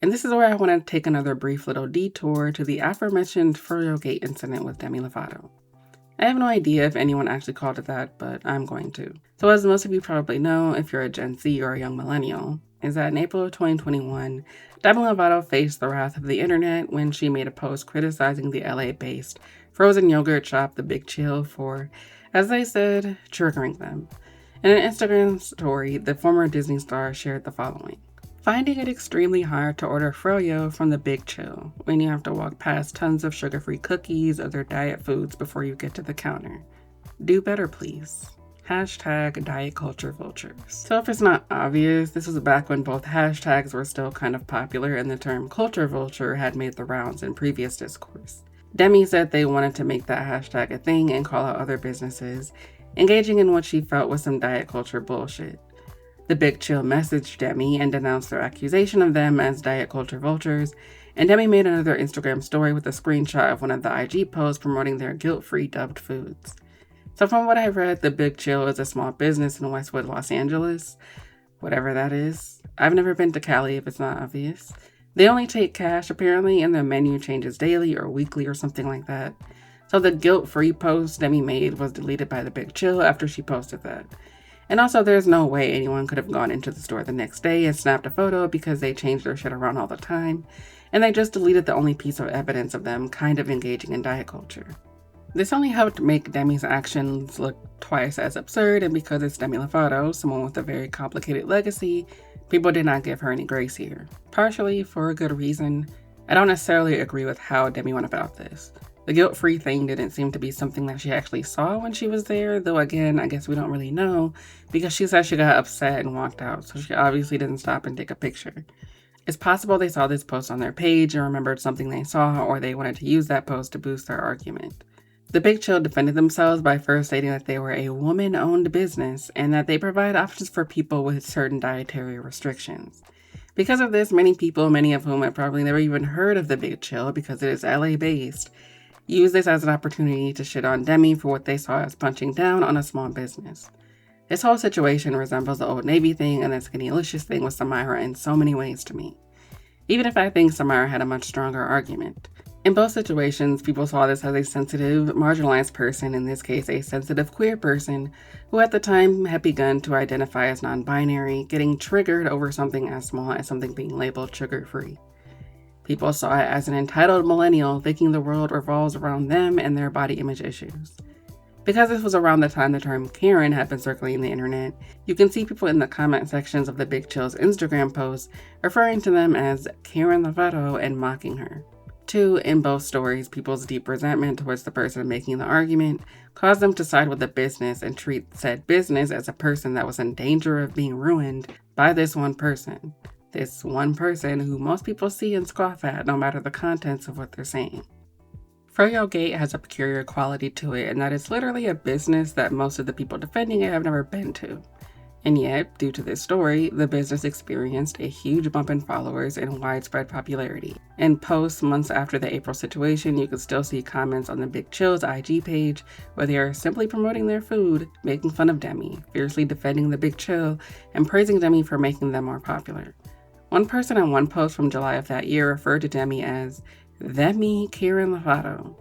And this is where I want to take another brief little detour to the aforementioned Froyo-Gate incident with Demi Lovato. I have no idea if anyone actually called it that, but I'm going to. So as most of you probably know, if you're a Gen Z or a young millennial, is that in April of 2021, Demi Lovato faced the wrath of the internet when she made a post criticizing the LA-based frozen yogurt shop The Big Chill for, as they said, triggering them. In an Instagram story, the former Disney star shared the following: "Finding it extremely hard to order Froyo from The Big Chill when you have to walk past tons of sugar-free cookies or other diet foods before you get to the counter. Do better, please. Hashtag diet culture vultures." So if it's not obvious, this was back when both hashtags were still kind of popular and the term culture vulture had made the rounds in previous discourse. Demi said they wanted to make that hashtag a thing and call out other businesses engaging in what she felt was some diet culture bullshit. The Big Chill messaged Demi and denounced their accusation of them as diet culture vultures, and Demi made another Instagram story with a screenshot of one of the IG posts promoting their guilt-free dubbed foods. So from what I've read, The Big Chill is a small business in Westwood, Los Angeles, whatever that is. I've never been to Cali if it's not obvious. They only take cash apparently, and their menu changes daily or weekly or something like that. So the guilt-free post Demi made was deleted by The Big Chill after she posted that. And also, there's no way anyone could have gone into the store the next day and snapped a photo because they change their shit around all the time, and they just deleted the only piece of evidence of them kind of engaging in diet culture. This only helped make Demi's actions look twice as absurd, and because it's Demi Lovato, someone with a very complicated legacy, people did not give her any grace here. Partially for a good reason. I don't necessarily agree with how Demi went about this. The guilt-free thing didn't seem to be something that she actually saw when she was there, though again, I guess we don't really know, because she said she got upset and walked out, so she obviously didn't stop and take a picture. It's possible they saw this post on their page and remembered something they saw, or they wanted to use that post to boost their argument. The Big Chill defended themselves by first stating that they were a woman-owned business and that they provide options for people with certain dietary restrictions. Because of this, many people, many of whom have probably never even heard of The Big Chill because it is LA-based, use this as an opportunity to shit on Demi for what they saw as punching down on a small business. This whole situation resembles the Old Navy thing and the Skinnylicious thing with Samyra in so many ways to me. Even if I think Samyra had a much stronger argument. In both situations, people saw this as a sensitive, marginalized person, in this case a sensitive queer person, who at the time had begun to identify as non-binary, getting triggered over something as small as something being labeled sugar-free. People saw it as an entitled millennial thinking the world revolves around them and their body image issues. Because this was around the time the term Karen had been circulating the internet, you can see people in the comment sections of the Big Chill's Instagram posts referring to them as Karen Lovato and mocking her. Two, in both stories, people's deep resentment towards the person making the argument caused them to side with the business and treat said business as a person that was in danger of being ruined by this one person. This one person who most people see and scoff at no matter the contents of what they're saying. Froyo-Gate has a peculiar quality to it, and that it's literally a business that most of the people defending it have never been to. And yet, due to this story, the business experienced a huge bump in followers and widespread popularity. In posts months after the April situation, you can still see comments on the Big Chill's IG page where they are simply promoting their food, making fun of Demi, fiercely defending the Big Chill, and praising Demi for making them more popular. One person on one post from July of that year referred to Demi as "Demi Karen Lovato."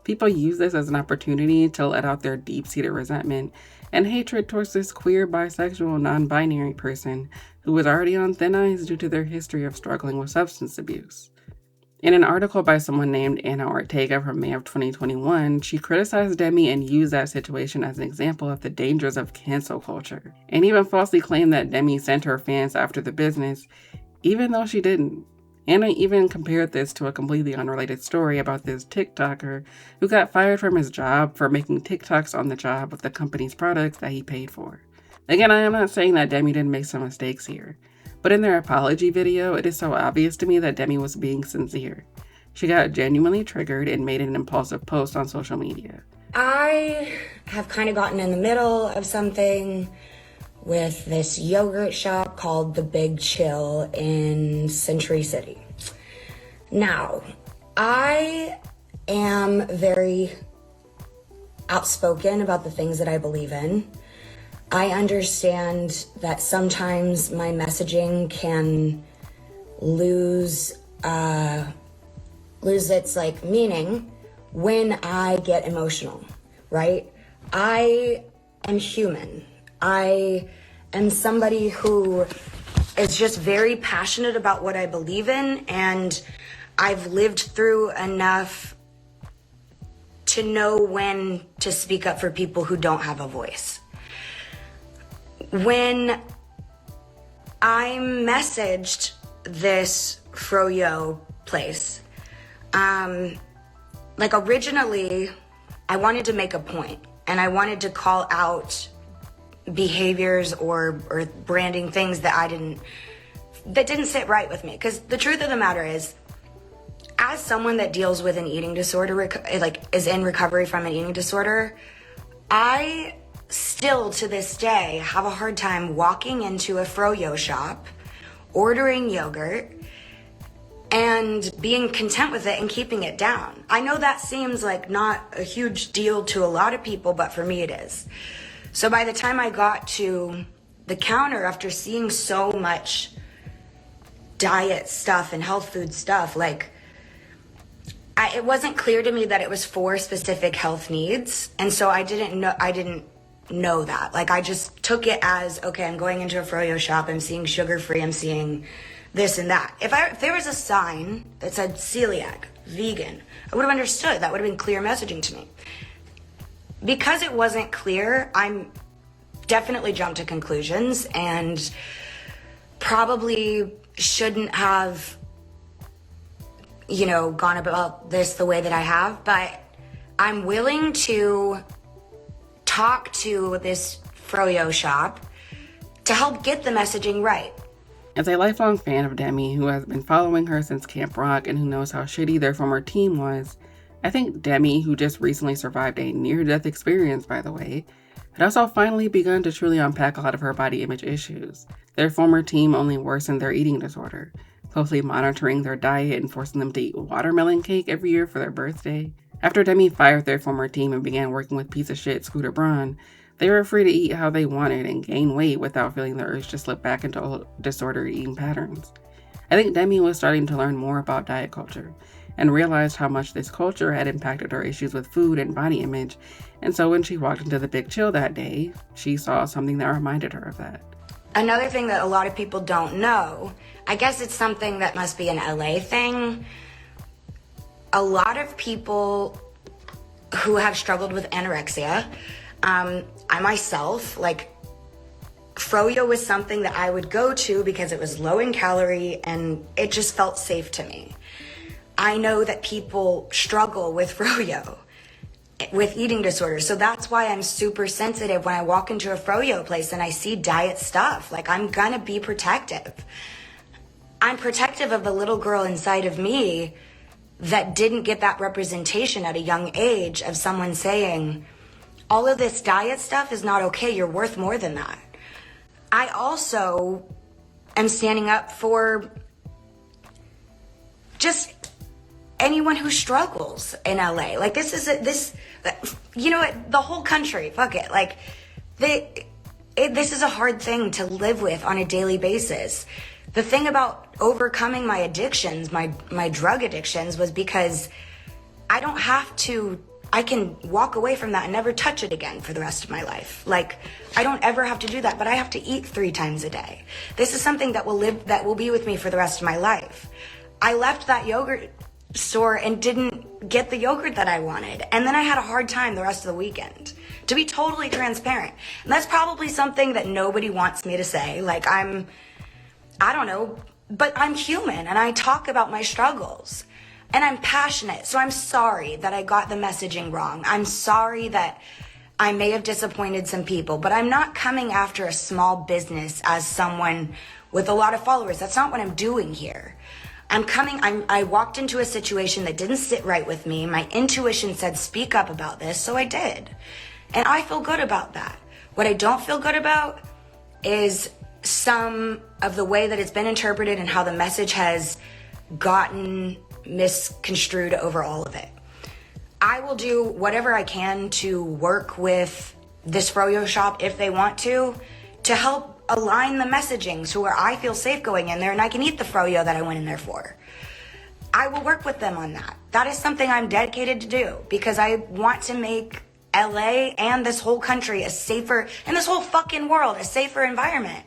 People use this as an opportunity to let out their deep-seated resentment and hatred towards this queer, bisexual, non-binary person who was already on thin ice due to their history of struggling with substance abuse. In an article by someone named Anna Ortega from May of 2021, she criticized Demi and used that situation as an example of the dangers of cancel culture, and even falsely claimed that Demi sent her fans after the business, even though she didn't. Anna even compared this to a completely unrelated story about this TikToker who got fired from his job for making TikToks on the job with the company's products that he paid for. Again, I am not saying that Demi didn't make some mistakes here, but in their apology video, it is so obvious to me that Demi was being sincere. She got genuinely triggered and made an impulsive post on social media. I have kind of gotten in the middle of something with this yogurt shop called The Big Chill in Century City. Now, I am very outspoken about the things that I believe in. I understand that sometimes my messaging can lose its like meaning when I get emotional, right? I am human. I am somebody who is just very passionate about what I believe in, and I've lived through enough to know when to speak up for people who don't have a voice. When I messaged this Froyo place, like originally I wanted to make a point and I wanted to call out behaviors or branding things that didn't sit right with me. Because the truth of the matter is, as someone that deals with an eating disorder, like is in recovery from an eating disorder, I still to this day have a hard time walking into a Froyo shop, ordering yogurt, and being content with it and keeping it down. I know that seems like not a huge deal to a lot of people, but for me it is. So by the time I got to the counter, after seeing so much diet stuff and health food stuff, like it wasn't clear to me that it was for specific health needs. And so I didn't know that. Like I just took it as, okay, I'm going into a Froyo shop, I'm seeing sugar-free, I'm seeing this and that. If there was a sign that said celiac, vegan, I would have understood. That would have been clear messaging to me. Because it wasn't clear, I'm definitely jumped to conclusions and probably shouldn't have, gone about this the way that I have, but I'm willing to talk to this Froyo shop to help get the messaging right. As a lifelong fan of Demi, who has been following her since Camp Rock and who knows how shitty their former team was, I think Demi, who just recently survived a near-death experience, by the way, had also finally begun to truly unpack a lot of her body image issues. Their former team only worsened their eating disorder, closely monitoring their diet and forcing them to eat watermelon cake every year for their birthday. After Demi fired their former team and began working with piece of shit Scooter Braun, they were free to eat how they wanted and gain weight without feeling the urge to slip back into old disordered eating patterns. I think Demi was starting to learn more about diet culture and realized how much this culture had impacted her issues with food and body image, and so when she walked into the Big Chill that day, she saw something that reminded her of that. Another thing that a lot of people don't know, I guess it's something that must be an LA thing. A lot of people who have struggled with anorexia, I myself, like, Froyo was something that I would go to because it was low in calorie and it just felt safe to me. I know that people struggle with Froyo, with eating disorders. So that's why I'm super sensitive when I walk into a Froyo place and I see diet stuff. Like, I'm gonna be protective. I'm protective of the little girl inside of me that didn't get that representation at a young age of someone saying, all of this diet stuff is not okay, you're worth more than that. I also am standing up for just anyone who struggles in LA. Like, this is the whole country, fuck it. Like, this is a hard thing to live with on a daily basis. The thing about overcoming my addictions, my drug addictions, was because I can walk away from that and never touch it again for the rest of my life. Like, I don't ever have to do that, but I have to eat 3 times a day. This is something that will be with me for the rest of my life. I left that yogurt store and didn't get the yogurt that I wanted. And then I had a hard time the rest of the weekend, to be totally transparent. And that's probably something that nobody wants me to say. Like, I don't know, but I'm human and I talk about my struggles. And I'm passionate, so I'm sorry that I got the messaging wrong. I'm sorry that I may have disappointed some people, but I'm not coming after a small business as someone with a lot of followers. That's not what I'm doing here. I walked into a situation that didn't sit right with me. My intuition said, speak up about this, so I did. And I feel good about that. What I don't feel good about is some of the way that it's been interpreted and how the message has gotten misconstrued over all of it. I will do whatever I can to work with this Froyo shop if they want to help align the messaging to where I feel safe going in there and I can eat the Froyo that I went in there for. I will work with them on that. That is something I'm dedicated to do because I want to make LA and this whole country a safer, and this whole fucking world, a safer environment.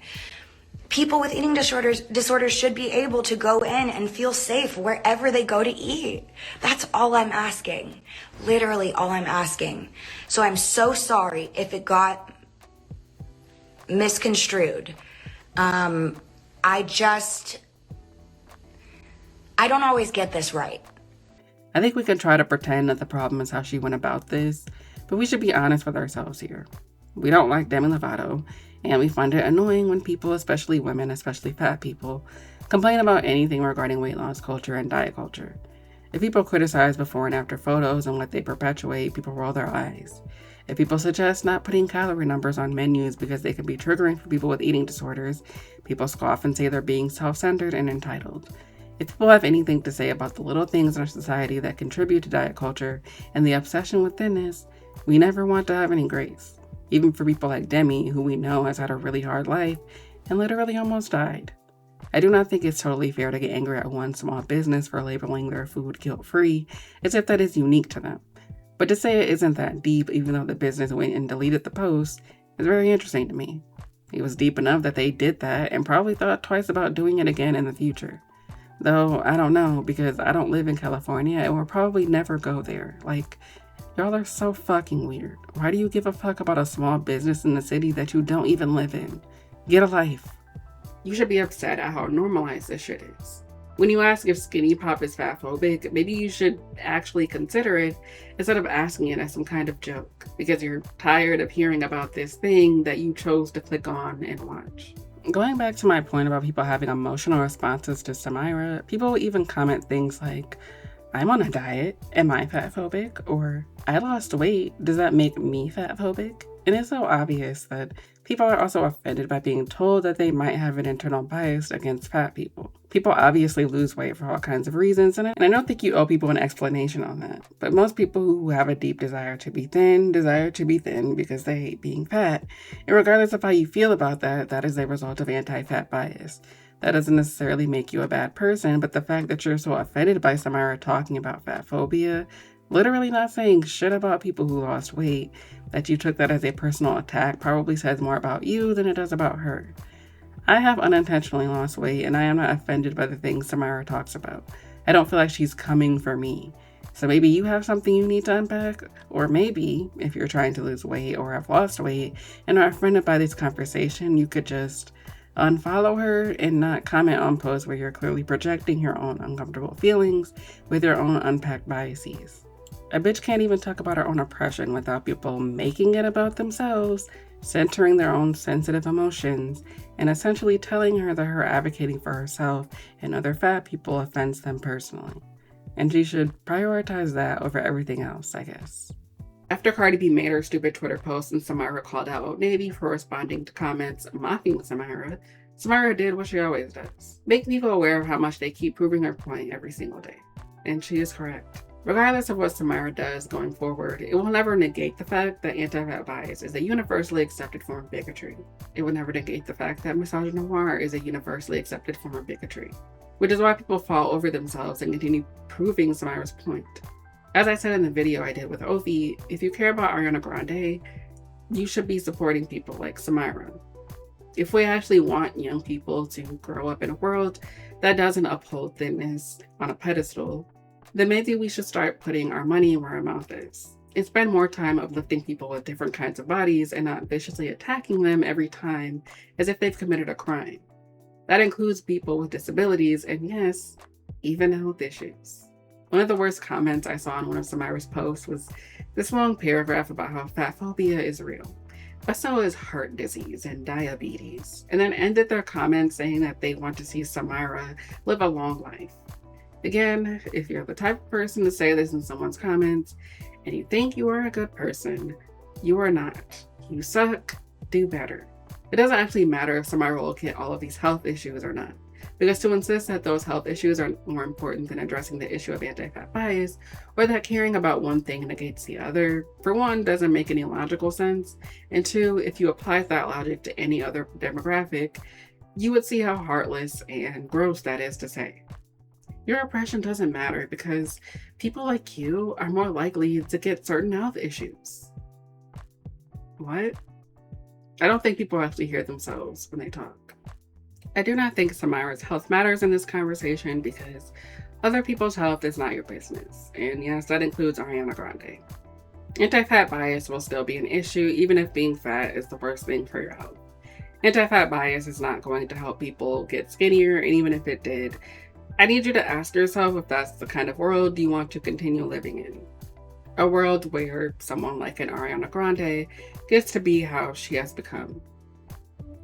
People with eating disorders should be able to go in and feel safe wherever they go to eat. That's all I'm asking. Literally all I'm asking. So I'm so sorry if it got misconstrued. I don't always get this right. I think we can try to pretend that the problem is how she went about this, but we should be honest with ourselves here. We don't like Demi Lovato, and we find it annoying when people, especially women, especially fat people, complain about anything regarding weight loss culture and diet culture. If people criticize before and after photos and what they perpetuate, people roll their eyes. If people suggest not putting calorie numbers on menus because they can be triggering for people with eating disorders, people scoff and say they're being self-centered and entitled. If people have anything to say about the little things in our society that contribute to diet culture and the obsession with thinness, we never want to have any grace. Even for people like Demi, who we know has had a really hard life and literally almost died. I do not think it's totally fair to get angry at one small business for labeling their food guilt-free, as if that is unique to them. But to say it isn't that deep, even though the business went and deleted the post, is very interesting to me. It was deep enough that they did that and probably thought twice about doing it again in the future. Though, I don't know, because I don't live in California and will probably never go there. Like, y'all are so fucking weird. Why do you give a fuck about a small business in the city that you don't even live in? Get a life. You should be upset at how normalized this shit is. When you ask if skinny pop is fatphobic, maybe you should actually consider it instead of asking it as some kind of joke, because you're tired of hearing about this thing that you chose to click on and watch. Going back to my point about people having emotional responses to Samyra, people will even comment things like, I'm on a diet, am I fatphobic? Or, I lost weight, does that make me fatphobic? And it's so obvious that people are also offended by being told that they might have an internal bias against fat people. People obviously lose weight for all kinds of reasons, and I don't think you owe people an explanation on that. But most people who have a deep desire to be thin because they hate being fat. And regardless of how you feel about that, that is a result of anti-fat bias. That doesn't necessarily make you a bad person, but the fact that you're so offended by Samyra talking about fat phobia, literally not saying shit about people who lost weight, that you took that as a personal attack probably says more about you than it does about her. I have unintentionally lost weight, and I am not offended by the things Samyra talks about. I don't feel like she's coming for me. So maybe you have something you need to unpack, or maybe, if you're trying to lose weight or have lost weight and are offended by this conversation, you could just unfollow her and not comment on posts where you're clearly projecting your own uncomfortable feelings with your own unpacked biases. A bitch can't even talk about her own oppression without people making it about themselves, centering their own sensitive emotions, and essentially telling her that her advocating for herself and other fat people offends them personally. And she should prioritize that over everything else, I guess. After Cardi B made her stupid Twitter post and Samyra called out Old Navy for responding to comments mocking Samyra, Samyra did what she always does. Make people aware of how much they keep proving her point every single day. And she is correct. Regardless of what Samyra does going forward, it will never negate the fact that anti-fat bias is a universally accepted form of bigotry. It will never negate the fact that misogynoir is a universally accepted form of bigotry, which is why people fall over themselves and continue proving Samyra's point. As I said in the video I did with Ovi, if you care about Ariana Grande, you should be supporting people like Samyra. If we actually want young people to grow up in a world that doesn't uphold thinness on a pedestal, then maybe we should start putting our money where our mouth is and spend more time uplifting people with different kinds of bodies and not viciously attacking them every time as if they've committed a crime. That includes people with disabilities and, yes, even health issues. One of the worst comments I saw on one of Samyra's posts was this long paragraph about how fat phobia is real, but so is heart disease and diabetes, and then ended their comments saying that they want to see Samyra live a long life. Again, if you're the type of person to say this in someone's comments and you think you are a good person, you are not. You suck. Do better. It doesn't actually matter if Samyra will get all of these health issues or not, because to insist that those health issues are more important than addressing the issue of anti-fat bias, or that caring about one thing negates the other, for one, doesn't make any logical sense, and two, if you apply that logic to any other demographic, you would see how heartless and gross that is to say. Your oppression doesn't matter because people like you are more likely to get certain health issues. What? I don't think people actually hear themselves when they talk. I do not think Samyra's health matters in this conversation because other people's health is not your business. And yes, that includes Ariana Grande. Anti-fat bias will still be an issue even if being fat is the worst thing for your health. Anti-fat bias is not going to help people get skinnier, and even if it did, I need you to ask yourself if that's the kind of world you want to continue living in. A world where someone like an Ariana Grande gets to be how she has become.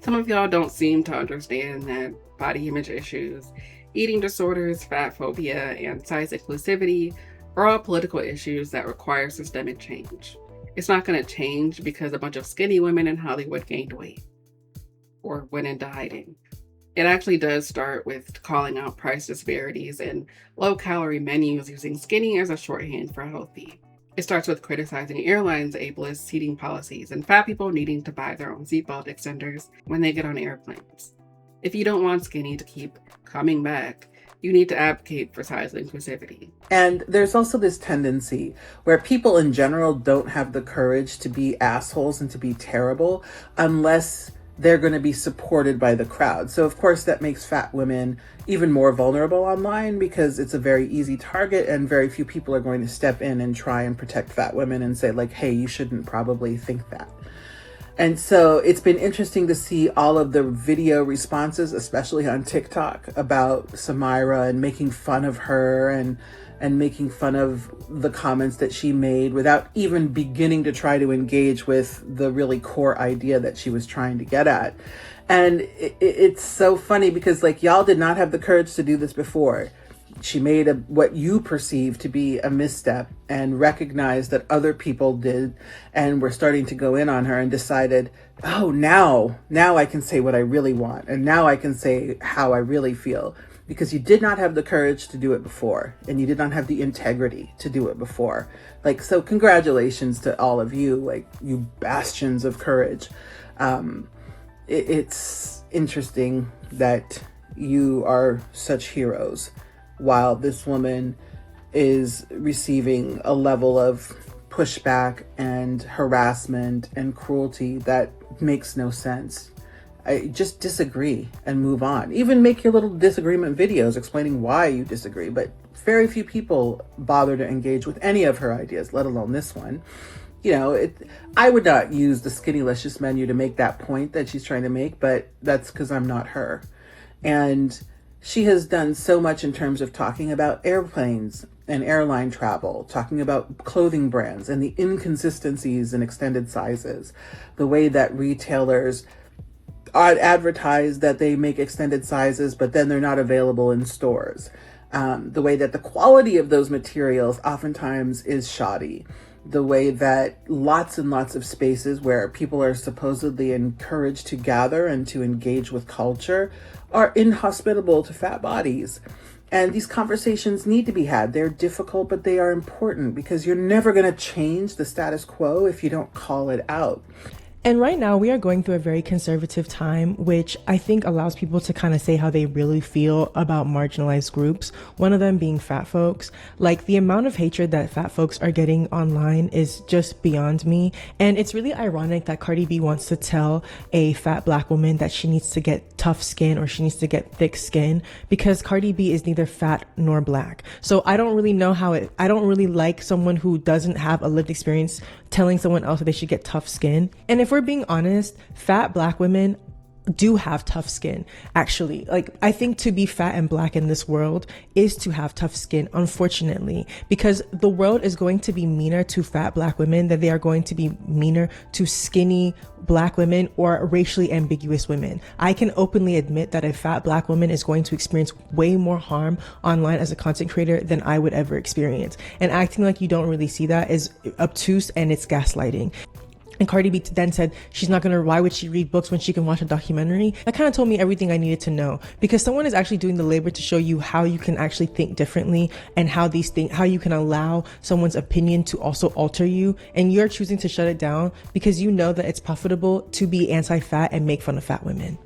Some of y'all don't seem to understand that body image issues, eating disorders, fat phobia, and size inclusivity are all political issues that require systemic change. It's not going to change because a bunch of skinny women in Hollywood gained weight or went into hiding. It actually does start with calling out price disparities and low-calorie menus using skinny as a shorthand for healthy. It starts with criticizing airlines' ableist seating policies and fat people needing to buy their own seatbelt extenders when they get on airplanes. If you don't want skinny to keep coming back, you need to advocate for size inclusivity. And there's also this tendency where people in general don't have the courage to be assholes and to be terrible unless they're going to be supported by the crowd. So of course that makes fat women even more vulnerable online because it's a very easy target and very few people are going to step in and try and protect fat women and say like, hey, you shouldn't probably think that. And so it's been interesting to see all of the video responses, especially on TikTok, about Samyra and making fun of her and making fun of the comments that she made without even beginning to try to engage with the really core idea that she was trying to get at. And it's so funny because like y'all did not have the courage to do this before. She made what you perceive to be a misstep and recognized that other people did and were starting to go in on her and decided, oh, now I can say what I really want. And now I can say how I really feel. Because you did not have the courage to do it before, and you did not have the integrity to do it before. Like, so congratulations to all of you, like you bastions of courage. It's interesting that you are such heroes while this woman is receiving a level of pushback and harassment and cruelty that makes no sense. I just disagree and move on. Even make your little disagreement videos explaining why you disagree, but very few people bother to engage with any of her ideas, let alone this one. You know, I would not use the Skinnylicious menu to make that point that she's trying to make, but that's because I'm not her. And she has done so much in terms of talking about airplanes and airline travel, talking about clothing brands and the inconsistencies in extended sizes, the way that retailers advertise that they make extended sizes, but then they're not available in stores. The way that the quality of those materials oftentimes is shoddy. The way that lots and lots of spaces where people are supposedly encouraged to gather and to engage with culture are inhospitable to fat bodies. And these conversations need to be had. They're difficult, but they are important because you're never going to change the status quo if you don't call it out. And right now we are going through a very conservative time, which I think allows people to kind of say how they really feel about marginalized groups. One of them being fat folks. Like the amount of hatred that fat folks are getting online is just beyond me. And it's really ironic that Cardi B wants to tell a fat black woman that she needs to get tough skin or she needs to get thick skin because Cardi B is neither fat nor black. So I don't really know I don't really like someone who doesn't have a lived experience telling someone else that they should get tough skin. And if we're being honest, fat black women do have tough skin. Actually, like I think to be fat and black in this world is to have tough skin, unfortunately, because the world is going to be meaner to fat black women than they are going to be meaner to skinny black women or racially ambiguous women. I can openly admit that a fat black woman is going to experience way more harm online as a content creator than I would ever experience. And acting like you don't really see that is obtuse and it's gaslighting. And Cardi B then said why would she read books when she can watch a documentary? That kind of told me everything I needed to know, because someone is actually doing the labor to show you how you can actually think differently and how you can allow someone's opinion to also alter you. And you're choosing to shut it down because you know that it's profitable to be anti-fat and make fun of fat women.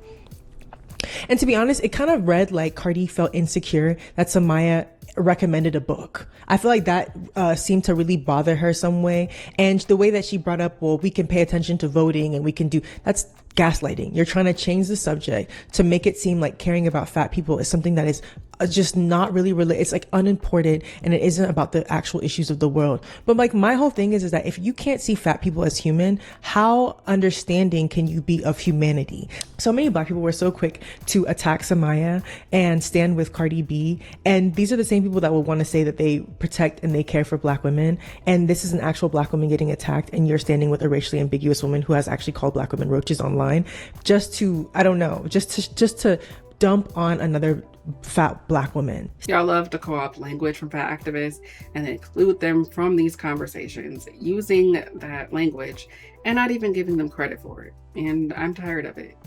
And to be honest, it kind of read like Cardi felt insecure that Samyra recommended a book. I feel like that seemed to really bother her some way. And the way that she brought up, well, we can pay attention to voting and we can do, that's gaslighting. You're trying to change the subject to make it seem like caring about fat people is something that is just not really it's like unimportant, and it isn't about the actual issues of the world. But like my whole thing is that if you can't see fat people as human, how understanding can you be of humanity? So many Black people were so quick to attack Samyra and stand with Cardi B, and these are the same people that will want to say that they protect and they care for Black women, and this is an actual Black woman getting attacked, and you're standing with a racially ambiguous woman who has actually called Black women roaches online just to, I don't know, just to dump on another fat Black woman. Y'all love to co-opt language from fat activists and exclude them from these conversations, using that language and not even giving them credit for it. And I'm tired of it.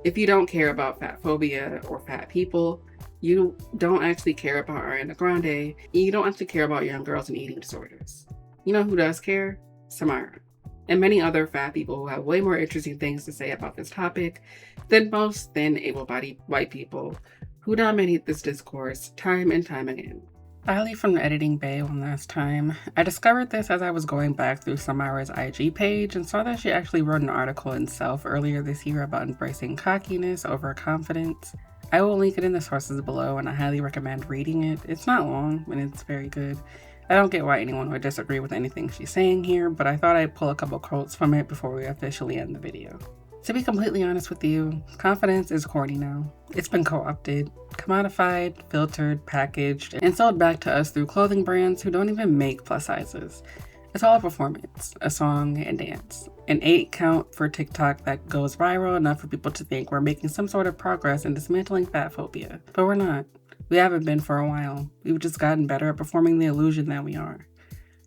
If you don't care about fat phobia or fat people, you don't actually care about Ariana Grande. You don't actually care about young girls and eating disorders. You know who does care? Samyra. And many other fat people who have way more interesting things to say about this topic than most thin, able-bodied white people who dominate this discourse time and time again. Finally, from the editing bay one last time, I discovered this as I was going back through Samyra's IG page and saw that she actually wrote an article in Self earlier this year about embracing cockiness over confidence. I will link it in the sources below, and I highly recommend reading it. It's not long, and it's very good. I don't get why anyone would disagree with anything she's saying here, but I thought I'd pull a couple quotes from it before we officially end the video. To be completely honest with you, confidence is corny now. It's been co-opted, commodified, filtered, packaged, and sold back to us through clothing brands who don't even make plus sizes. It's all a performance, a song and dance. An 8 count for TikTok that goes viral enough for people to think we're making some sort of progress in dismantling fat phobia. But we're not. We haven't been for a while. We've just gotten better at performing the illusion that we are.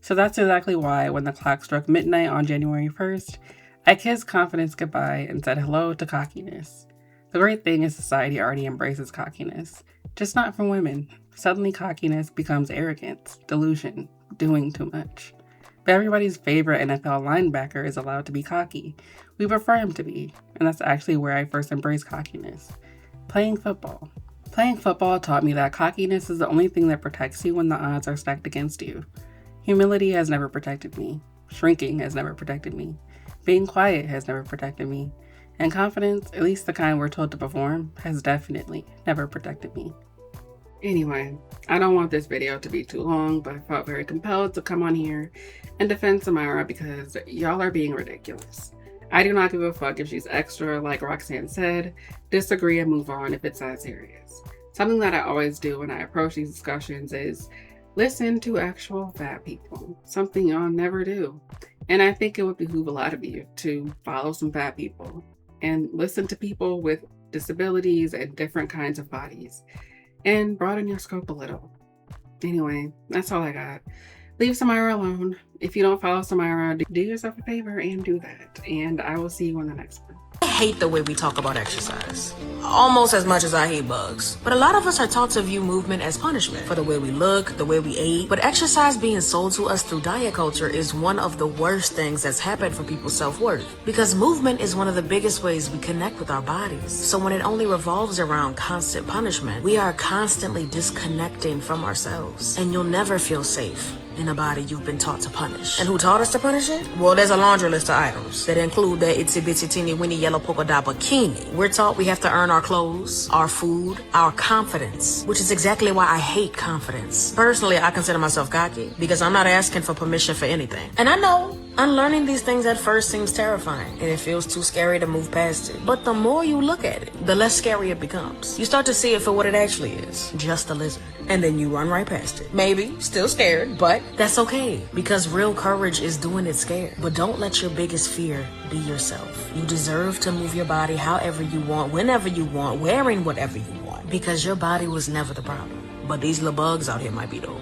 So that's exactly why when the clock struck midnight on January 1st, I kissed confidence goodbye and said hello to cockiness. The great thing is society already embraces cockiness, just not from women. Suddenly cockiness becomes arrogance, delusion, doing too much. But everybody's favorite NFL linebacker is allowed to be cocky. We prefer him to be, and that's actually where I first embraced cockiness. Playing football. Playing football taught me that cockiness is the only thing that protects you when the odds are stacked against you. Humility has never protected me. Shrinking has never protected me. Being quiet has never protected me. And confidence, at least the kind we're told to perform, has definitely never protected me. Anyway, I don't want this video to be too long, but I felt very compelled to come on here and defend Samyra because y'all are being ridiculous. I do not give a fuck if she's extra, like Roxanne said. Disagree and move on if it's that serious. Something that I always do when I approach these discussions is listen to actual fat people. Something y'all never do. And I think it would behoove a lot of you to follow some fat people and listen to people with disabilities and different kinds of bodies and broaden your scope a little. Anyway, that's all I got. Leave Samyra alone. If you don't follow Samyra, do yourself a favor and do that. And I will see you on the next one. I hate the way we talk about exercise, almost as much as I hate bugs. But a lot of us are taught to view movement as punishment for the way we look, the way we ate. But exercise being sold to us through diet culture is one of the worst things that's happened for people's self-worth. Because movement is one of the biggest ways we connect with our bodies. So when it only revolves around constant punishment, we are constantly disconnecting from ourselves. And you'll never feel safe in a body you've been taught to punish. And who taught us to punish it? Well, there's a laundry list of items that include that itsy bitsy teeny weeny yellow polka dot bikini. We're taught we have to earn our clothes, our food, our confidence, which is exactly why I hate confidence. Personally, I consider myself cocky because I'm not asking for permission for anything. And I know unlearning these things at first seems terrifying and it feels too scary to move past it. But the more you look at it, the less scary it becomes. You start to see it for what it actually is, just a lizard. And then you run right past it. Maybe, still scared, but that's okay. Because real courage is doing it scared. But don't let your biggest fear be yourself. You deserve to move your body however you want, whenever you want, wearing whatever you want. Because your body was never the problem. But these little bugs out here might be though.